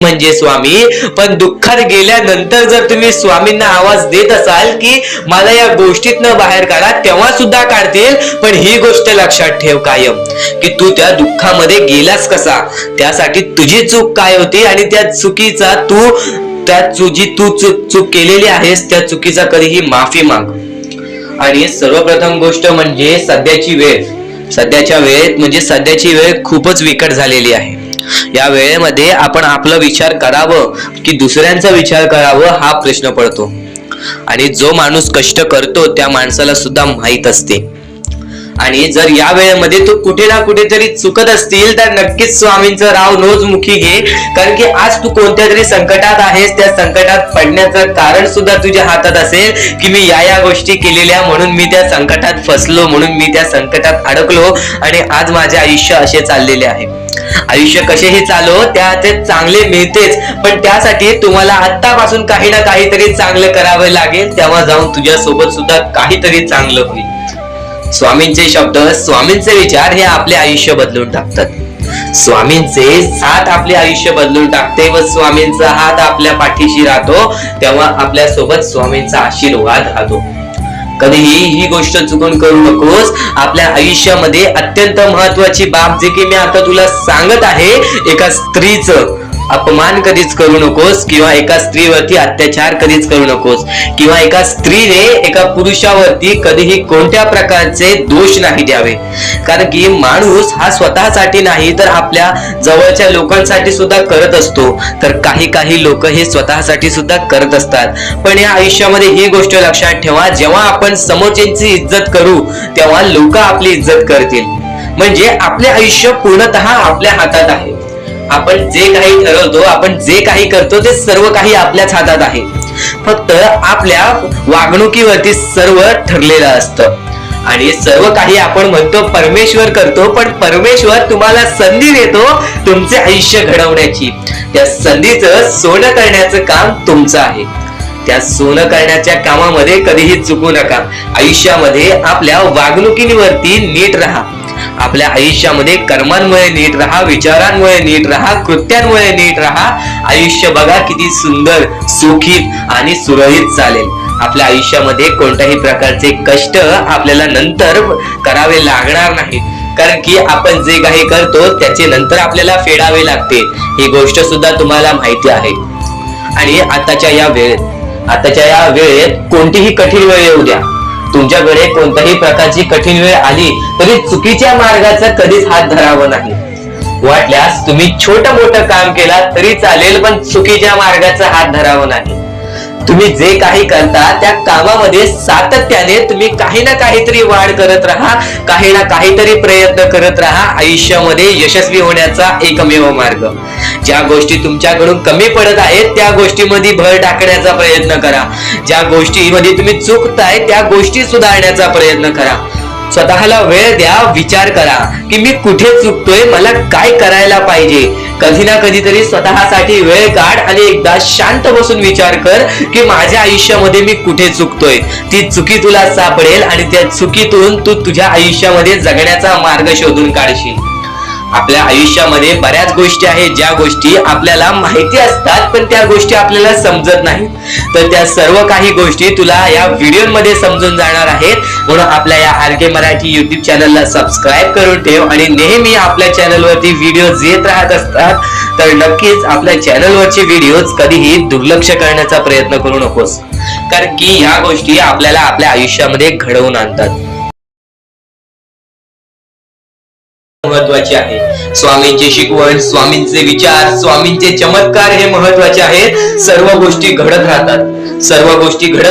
S2: म्हणजे स्वामी, पण दुःखात गेल्यानंतर जर तुम्ही स्वामींना आवाज देत असाल की मला या गोष्टीतनं बाहेर काढा, तेव्हा सुद्धा काढतील. पण ही गोष्ट लक्षात ठेव कायम की तू त्या दुःखामध्ये गेलास कसा, त्यासाठी तुझी चूक काय होती आणि त्या चुकीचा चूक केलेली आहेस, त्या चुकीचा कधीही माफी माग. आणि सर्वप्रथम गोष्ट म्हणजे सध्याच्या वेळ खूपच विकट झालेली आहे. या वेळेमध्ये आपण आपला विचार करावं की दुसऱ्यांचा विचार करावं, हा प्रश्न पडतो. आणि जो माणूस कष्ट करतो त्या माणसाला सुद्धा माहित असते. आणि जर या वेळेमध्ये तू कुठे ना कुठेतरी चुकत असतील तर नक्कीच स्वामींचं राव नोज मुखी घे. कारण की आज तू कोणत्या तरी संकटात आहेस, त्या संकटात पडण्याचं कारण सुद्धा तुझ्या हातात असेल की मी या गोष्टी केलेल्या, म्हणून मी त्या संकटात फसलो, म्हणून मी त्या संकटात अडकलो आणि आज माझे आयुष्य असे चाललेले आहे. आयुष्य कसेही चालो त्याचे चांगले मिळतेच, पण त्यासाठी तुम्हाला आत्तापासून काही ना काहीतरी चांगलं करावं लागेल. तेव्हा जाऊन तुझ्या सोबत सुद्धा काहीतरी चांगलं होईल. स्वामींचे शब्द, स्वामींचे विचार हे आपले आयुष्य बदलून टाकतात. स्वामींचे साथ आपले आयुष्य बदलून टाकते व स्वामींचा हात आपल्या पाठीशी राहतो, तेव्हा आपल्या सोबत स्वामींचा आशीर्वाद राहतो. कधीही ही गोष्ट चुकून करू नकोस. आपल्या आयुष्यामध्ये अत्यंत महत्वाची बाब, जे की मी आता तुला सांगत आहे, एका स्त्रीचं अपमान कधीच करू नकोस, किंवा एका स्त्रीवरती अत्याचार कधीच करू नकोस, किंवा एका स्त्रीने एका पुरुषावरती कधीही कोणत्या प्रकारचे दोष नाही द्यावे. कारण की माणूस हा स्वतःसाठी नाही तर आपल्या जवळच्या लोकांसाठी सुद्धा करत असतो. तर काही लोक हे स्वतःसाठी सुद्धा करत असतात. पण या आयुष्यामध्ये ही गोष्ट लक्षात ठेवा, जेव्हा आपण समोरच्यांची इज्जत करू तेव्हा लोक आपली इज्जत करतील. म्हणजे आपले आयुष्य पूर्णतः आपल्या हातात आहे. आपण जे काही ठरवतो, आपण जे काही करतो ते सर्व काही आपल्याच हातात आहे. फक्त आपल्या वागणुकीवरती सर्व ठरलेलं असतं. आणि सर्व काही आपण म्हणतो परमेश्वर करतो, पण परमेश्वर तुम्हाला संधी देतो तुमचे आयुष्य घडवण्याची. त्या संधीचं सोनं करण्याचं काम तुमचं आहे. त्या सोनं करण्याच्या कामामध्ये कधीही चुकू नका. आयुष्यामध्ये आपल्या वागणुकीवरती नीट राहा. आपल्या आयुष्यामध्ये कर्मांमुळे नीट राहा, विचारांमुळे नीट राहा, कृत्यांमुळे नीट राहा. आयुष्य बघा किती सुंदर, सुखीत आणि सुरळीत चालेल. आपल्या आयुष्यामध्ये कोणत्याही प्रकारचे कष्ट आपल्याला नंतर करावे लागणार नाहीत. कारण की आपण जे काही करतो त्याचे नंतर आपल्याला फेडावे लागते. ही गोष्ट सुद्धा तुम्हाला माहिती आहे. आणि आताच्या या वेळेत कोणतीही कठीण वेळ येऊ द्या, तुमच्याकडे कोणत्याही प्रकारची कठीण वेळ आली तरी चुकीच्या मार्गाचा कधीच हात धरावा नाही. वाटल्यास तुम्ही छोटं मोठं काम केला तरी चालेल, पण चुकीच्या मार्गाचा हात धरावा नाही. तुम्ही जे काही करता त्या कामामध्ये सातत्याने तुम्ही काही ना काहीतरी वाढ करत राहा, काही ना काहीतरी प्रयत्न करत राहा. आयुष्यामध्ये यशस्वी होण्याचा एकमेव मार्ग. ज्या गोष्टी तुमच्याकडून कमी पडत आहेत त्या गोष्टीमध्ये भर टाकण्याचा प्रयत्न करा. ज्या गोष्टीमध्ये तुम्ही चुकताय त्या गोष्टी सुधारण्याचा प्रयत्न करा. स्वतःला वेळ द्या, विचार करा की मी कुठे चुकतोय, मला काय करायला पाहिजे. कधी ना कधीतरी स्वतःसाठी वेळ काढ आणि एकदा शांत बसून विचार कर की माझ्या आयुष्यामध्ये मी कुठे चुकतोय. ती चुकी तुला सापडेल आणि त्या चुकीतून तू तुझ्या आयुष्यामध्ये जगण्याचा मार्ग शोधून काढशील. आपल्या आयुष्यामध्ये बऱ्याच गोष्टी आहेत ज्या गोष्टी आपल्याला माहिती असतात पण त्या गोष्टी आपल्याला समजत नाहीत. तर त्या सर्व काही गोष्टी तुला या व्हिडिओमध्ये समजून जाणार आहेत. म्हणून आपल्या या RK मराठी YouTube चॅनलला सबस्क्राईब करून ठेव आणि नेहमी आपल्या चॅनलवरती व्हिडिओज येत राहत असतात. तर नक्कीच आपल्या चॅनलवरचे व्हिडिओज कधीही दुर्लक्ष करण्याचा प्रयत्न करू नकोस. कारण की ह्या गोष्टी आपल्याला आपल्या आयुष्यामध्ये घडवून आणतात. महत्वाचे आहे स्वामींची शिकवण, स्वामींचे विचार, स्वामींचे चमत्कार हे महत्वाचे आहेत. सर्व गोष्टी घडत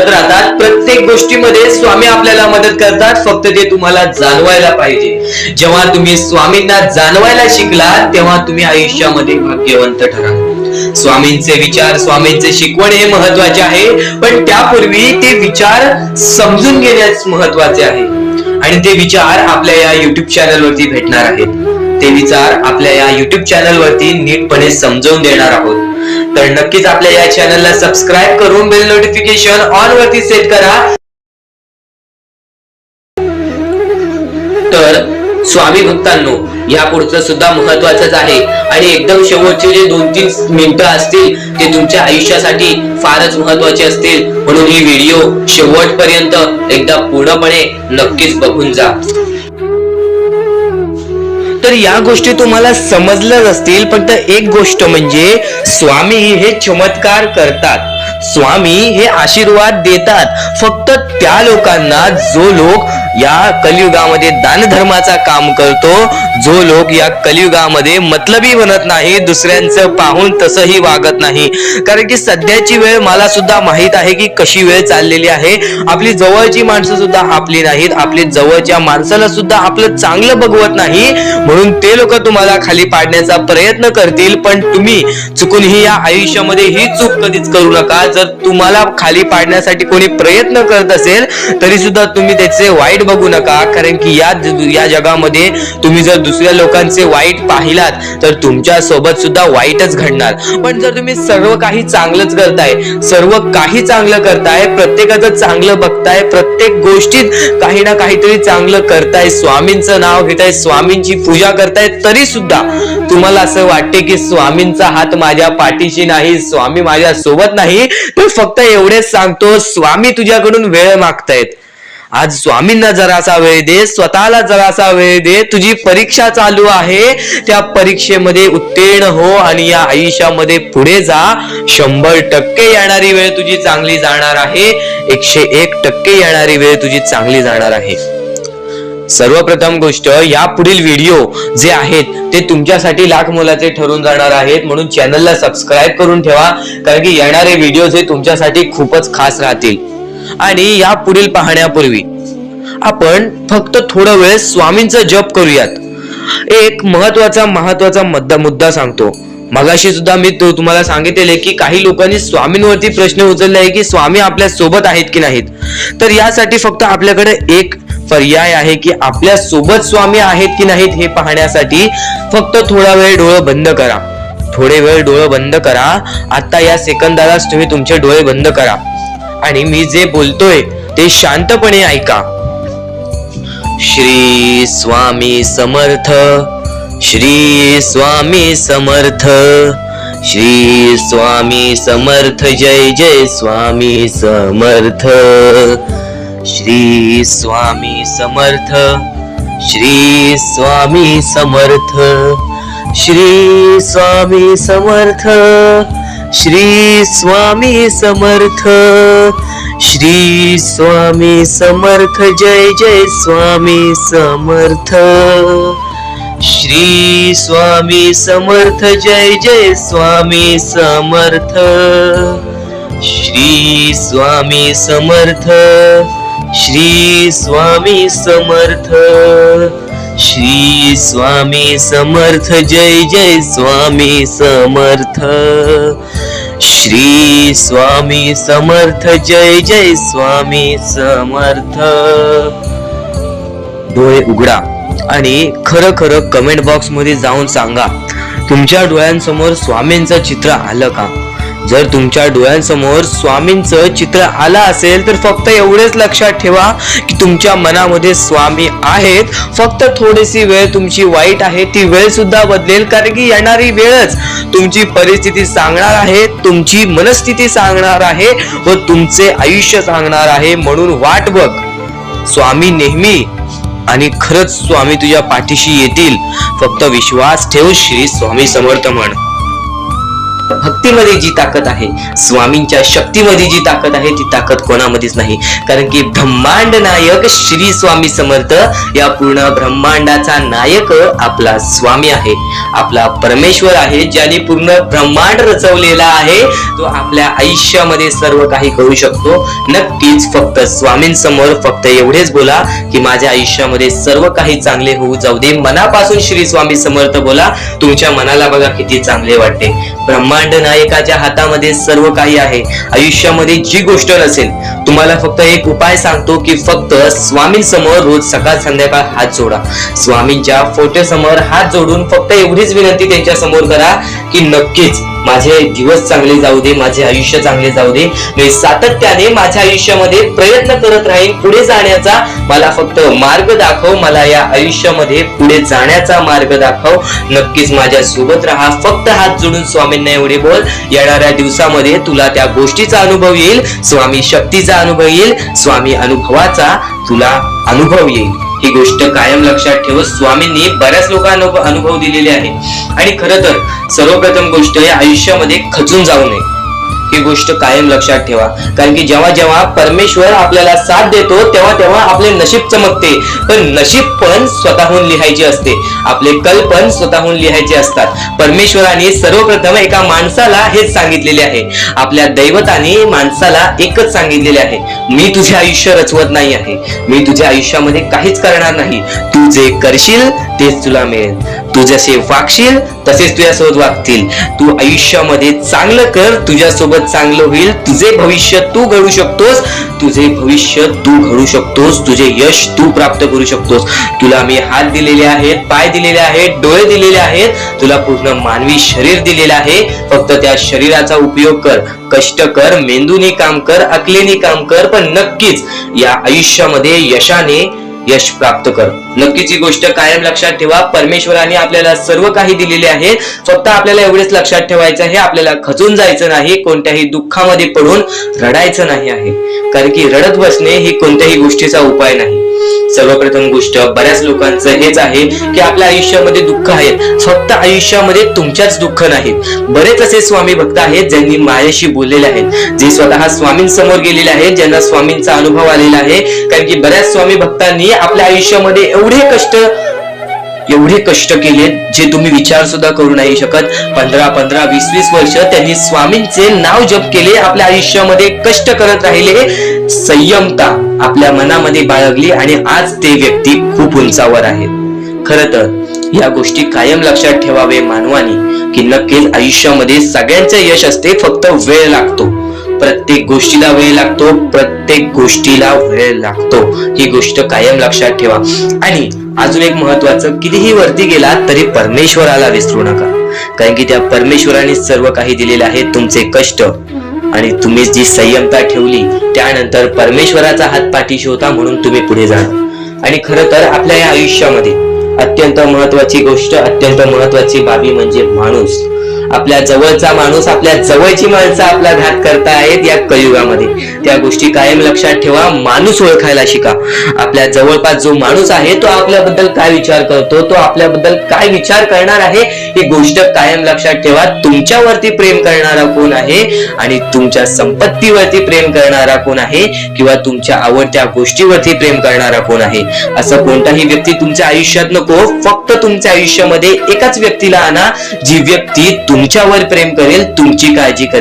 S2: राहतात. प्रत्येक गोष्टीमध्ये स्वामी आपल्याला मदत करतात. फक्त ते तुम्हाला जाणवायला पाहिजे. जेव्हा तुम्ही स्वामींना जाणवायला शिकला तेव्हा तुम्ही आयुष्यामध्ये भाग्यवंत ठराल. स्वामींचे विचार, स्वामींचे शिकवण हे महत्वाचे आहे, पण त्यापूर्वी ते विचार समजून घेण्यास महत्वाचे आहे. आणि ते विचार आपल्या या YouTube चॅनलवरती भेटणार आहेत. ते विचार आपल्या या YouTube चॅनलवरती नीटपणे समजावून देणार आहोत. तर नक्कीच आपल्या या चॅनलला सबस्क्राईब करून बेल नोटिफिकेशन ऑन वरती सेट करा. तर स्वामी भक्तांनो, या पुढचं सुद्धा महत्वाचंच आहे आणि एकदम शेवटचे जे 2-3 मिनिटं असतील ते तुमच्या आयुष्यासाठी फारच महत्वाचे असतील. म्हणून ही व्हिडिओ शेवटपर्यंत एकदा पूर्णपणे नक्कीच बघून जा. तर या गोष्टी तुम्हाला समजल्याच असतील, पण एक गोष्ट म्हणजे स्वामी हे चमत्कार करतात. स्वामी हे आशीर्वाद देतात फक्त त्या लोकांना जो लोक या कलियुगामध्ये दानधर्माचा काम करतो, जो लोक या कलियुगामध्ये मतलबी बनत नाही, दुसऱ्यांचं पाहून तसंही वागत नाही. कारण की सध्याची वेळ मला सुद्धा माहित आहे की कशी वेळ चाललेली आहे. आपली जवळची माणसं सुद्धा आपली नाहीत, आपली जवळच्या माणसाला सुद्धा आपलं चांगलं बघवत नाही. म्हणून ते लोक तुम्हाला खाली पाडण्याचा प्रयत्न करतील, पण तुम्ही चुकूनही या आयुष्यामध्ये ही चूक कधीच करू नका. जर तुम्हाला खाली पाडण्यासाठी कोणी प्रयत्न करत असेल तरी सुद्धा तुम्ही त्याचे वाईट बघू नका. कारण की या जगामध्ये तुम्ही जर दुसऱ्या लोकांचे वाईट पाहिलात तर तुमच्या सोबत सुद्धा वाईटच घडणार. पण जर तुम्ही सर्व काही चांगलंच करताय, सर्व काही चांगलं करताय, प्रत्येकाचं चांगलं बघताय, प्रत्येक गोष्टीत काही ना काहीतरी चांगलं करताय, स्वामींचं नाव घेताय, स्वामींची पूजा करताय, तरी सुद्धा तुम्हाला असं वाटते की स्वामींचा हात माझ्या पाठीशी नाही, स्वामी माझ्या सोबत नाही, तर फक्त एवढेच सांगतो, स्वामी तुझ्याकडून वेळ मागतायत. आज स्वामींना जरासा वेळ दे, स्वतःला जरासा वेळ दे. तुझी परीक्षा चालू आहे, त्या परीक्षेमध्ये उत्तीर्ण हो आणि या आयुष्यामध्ये पुढे जा. 100% येणारी वेळ तुझी चांगली जाणार आहे. 101% येणारी वेळ तुझी चांगली जाणार आहे. सर्वप्रथम गोष्ट, या पुढील व्हिडिओ जे आहेत ते तुमच्यासाठी लाख मोलाचे ठरून जाणार आहेत, म्हणून चॅनलला सबस्क्राईब करून ठेवा, कारण की येणारे व्हिडिओ हे तुमच्यासाठी खूपच खास राहतील. आणि या पुढील पाहण्यापूर्वी आपण फक्त थोडा वेळ स्वामींचा जप करूयात. एक महत्वाचा मुद्दा सांगतो. मगाशी सुद्धा मी तुम्हाला सांगितले की काही लोकांनी स्वामींवरती प्रश्न उचलले आहे की स्वामी आपल्या सोबत आहेत की नाहीत. तर यासाठी फक्त आपल्याकडे एक पर्याय आहे की आपल्या सोबत स्वामी आहेत की नाहीत हे पाहण्यासाठी फक्त थोडा वेळ डोळे बंद करा. थोडे वेळ डोळे बंद करा. आता या सेकंदालाच तुम्ही तुमचे डोळे बंद करा आणि मी जे बोलतोय ते शांतपणे ऐका. श्री स्वामी समर्थ, श्री स्वामी समर्थ, श्री स्वामी समर्थ, जय जय स्वामी समर्थ. श्री स्वामी समर्थ, श्री स्वामी समर्थ, श्री स्वामी समर्थ, श्री स्वामी समर्थ, श्री स्वामी समर्थ, जय जय स्वामी समर्थ. श्री स्वामी समर्थ, जय जय स्वामी समर्थ. श्री स्वामी समर्थ, श्री स्वामी समर्थ, श्री स्वामी समर्थ, जय जय स्वामी समर्थ. श्री स्वामी समर्थ, जय जय स्वामी समर्थ. डोळे उघडा आणि खरं कमेंट बॉक्स मध्ये जाऊन सांगा, तुमच्या डोळ्यांसमोर स्वामींचं चित्र आलं का? जर तुमच्या डोळ्यांसमोर स्वामींचं चित्र आलं असेल तर फक्त एवढेच लक्षात ठेवा की तुमच्या मनामध्ये स्वामी आहेत. फक्त थोडीशी वेळ तुमची वाईट आहे, ती वेळ सुद्धा बदलेल, कारण की येणारी वेळच तुमची परिस्थिती सांगणार आहे, तुमची मनस्थिती सांगणार आहे व तुमचे आयुष्य सांगणार आहे. म्हणून वाट बघ, स्वामी नेहमी आणि खरंच स्वामी तुझ्या पाठीशी येतील. फक्त विश्वास ठेव. श्री स्वामी समर्थ म्हण. भक्तीमध्ये जी ताकद आहे, स्वामींच्या शक्तीमध्ये जी ताकद आहे, ती ताकद कोणामध्येच नाही, कारण की ब्रह्मांड नायक श्री स्वामी समर्थ, या पूर्ण ब्रह्मांडाचा नायक आपला स्वामी आहे, आपला परमेश्वर आहे, ज्याने पूर्ण ब्रह्मांड रचवलेला आहे. तो आपल्या आयुष्यामध्ये सर्व काही करू शकतो. नक्कीच फक्त स्वामींसमोर फक्त एवढेच बोला की माझ्या आयुष्यामध्ये सर्व काही चांगले होऊ जाऊ दे. मनापासून श्री स्वामी समर्थ बोला. तुमच्या मनाला बघा किती चांगले वाटते. ब्रह्मांड नायकाच्या हातामध्ये सर्व काही आहे. आयुष्यामध्ये जी गोष्ट नसेल, तुम्हाला फक्त एक उपाय सांगतो की फक्त स्वामींसमोर रोज सकाळ संध्याकाळ हात जोडा. स्वामींच्या फोटो समोर हात जोडून फक्त एवढीच विनंती त्यांच्या समोर करा की नक्कीच माझे दिवस चांगले जाऊ दे, माझे आयुष्य चांगले जाऊ दे. मी सातत्याने माझ्या आयुष्यामध्ये प्रयत्न करत राहीन पुढे जाण्याचा. मला फक्त मार्ग दाखव, मला या आयुष्यामध्ये पुढे जाण्याचा मार्ग दाखव. नक्कीच माझ्या सोबत राहा. फक्त हात जोडून स्वामींना एवढे बोल. येणाऱ्या दिवसामध्ये तुला त्या गोष्टीचा अनुभव येईल, स्वामी शक्तीचा अनुभव येईल, स्वामी अनुभवाचा तुला अनुभव येईल. ही गोष्ट कायम लक्षात ठेव. स्वामींनी बऱ्याच लोकांना अनुभव दिलेले आहे. आणि खरं तर सर्वप्रथम गोष्ट, या आयुष्यामध्ये खचून जाऊ नये, ही गोष्ट कायम लक्षात ठेवा. कारण की जेव्हा जेव्हा परमेश्वर आपल्याला साथ देतो तेव्हा तेव्हा आपले नशीब चमकते. पण नशीब पण स्वतःहून लिहायचे असते, आपले कल पण स्वतःहून लिहायचे असतात. परमेश्वराने सर्वप्रथम एका माणसाला हेच सांगितलेले आहे, आपल्या दैवताने माणसाला एकच सांगितलेले आहे, मी तुझे आयुष्य रचवत नाही आहे, मी तुझ्या आयुष्यामध्ये काहीच करणार नाही. तू जे करशील तेच तुला मिळेल. तू जसे वागशील तसेच तुझ्यासोबत वागतील. तू आयुष्यामध्ये चांगलं कर, तुझ्यासोबत चांगलं होईल. तुझे भविष्य तू घडू शकतोस, तुझे भविष्य तू घडू शकतोस, तुझे यश तू प्राप्त करू शकतोस. तुला मी हात दिलेले आहेत, पाय दिलेले आहेत, डोळे दिलेले आहेत, तुला पूर्ण मानवी शरीर दिलेले आहे. फक्त त्या शरीराचा उपयोग कर, कष्ट कर, मेंदूने काम कर, अकलेने काम कर, पण नक्कीच या आयुष्यामध्ये यशाने यश प्राप्त कर. नक्कीच ही गोष्ट कायम लक्षात ठेवा. परमेश्वराने आपल्याला सर्व काही दिलेले आहे. फक्त आपल्याला एवढेच लक्षात ठेवायचं आहे, आपल्याला खचून जायचं नाही, कोणत्याही दुःखामध्ये पडून रडायचं नाही आहे. कारण की रडत बसणे ही कोणत्याही गोष्टीचा उपाय नाही. सर्वप्रथम गोष्ट बऱ्याच लोकांचं हेच आहे की आपल्या आयुष्यामध्ये दुःख आहेत, फक्त आयुष्यामध्ये तुमच्याच दुःख नाहीत. बरेच असे स्वामी भक्त आहेत ज्यांनी माझ्याशी बोललेले आहेत, जे स्वतः स्वामींसमोर गेलेले आहेत, ज्यांना स्वामींचा अनुभव आलेला आहे. कारण की बऱ्याच स्वामी भक्तांनी आपल्या आयुष्यामध्ये एवढे कष्ट केले जे तुम्ही विचार सुद्धा करू नाही शकत. 15, 20 वर्ष त्यांनी स्वामींचे नाव जप केले, आपल्या आयुष्यामध्ये कष्ट करत राहिले, संयमता आपल्या मनामध्ये बाळगली आणि आज ते व्यक्ती खूप उंचावर आहेत. खरं तर या गोष्टी कायम लक्षात ठेवावे मानवानी की नक्कीच आयुष्यामध्ये सगळ्यांचे यश असते, फक्त वेळ लागतो. प्रत्येक गोष्टीला वेळ लागतो, प्रत्येक गोष्टीला वेळ लागतो. ही गोष्ट कायम लक्षात ठेवा. आणि अजून एक महत्वाचं, कितीही वरती गेला तरी परमेश्वराला विसरू नका. कारण की त्या परमेश्वराने सर्व काही दिलेले आहे. तुमचे कष्ट आणि तुम्ही जी संयमता ठेवली त्यानंतर परमेश्वराचा हात पाठीशी होता म्हणून तुम्ही पुढे जाणार. आणि खरं तर आपल्या या आयुष्यामध्ये अत्यंत महत्वाची गोष्ट, अत्यंत महत्वाची बाबी म्हणजे माणूस. आपल्या जवळचा माणूस, आपल्या जवळची माणसं आपला घात करतायत या कलियुगामध्ये. त्या गोष्टी कायम लक्षात ठेवा. माणूस ओळखायला शिका. आपल्या जवळपास जो माणूस आहे तो आपल्याबद्दल काय विचार करतो, तो आपल्याबद्दल काय विचार करणार आहे, ही गोष्ट कायम लक्षात ठेवा. तुमच्यावरती प्रेम करणारा कोण आहे आणि तुमच्या संपत्तीवरती प्रेम करणारा कोण आहे किंवा तुमच्या आवडत्या गोष्टीवरती प्रेम करणारा कोण आहे. असं कोणताही व्यक्ती तुमच्या आयुष्यात नको. फक्त तुमच्या आयुष्यामध्ये एकाच व्यक्तीला आणा, जी व्यक्ती तुमच्यावर प्रेम करेल, तुमची काळजी करेल.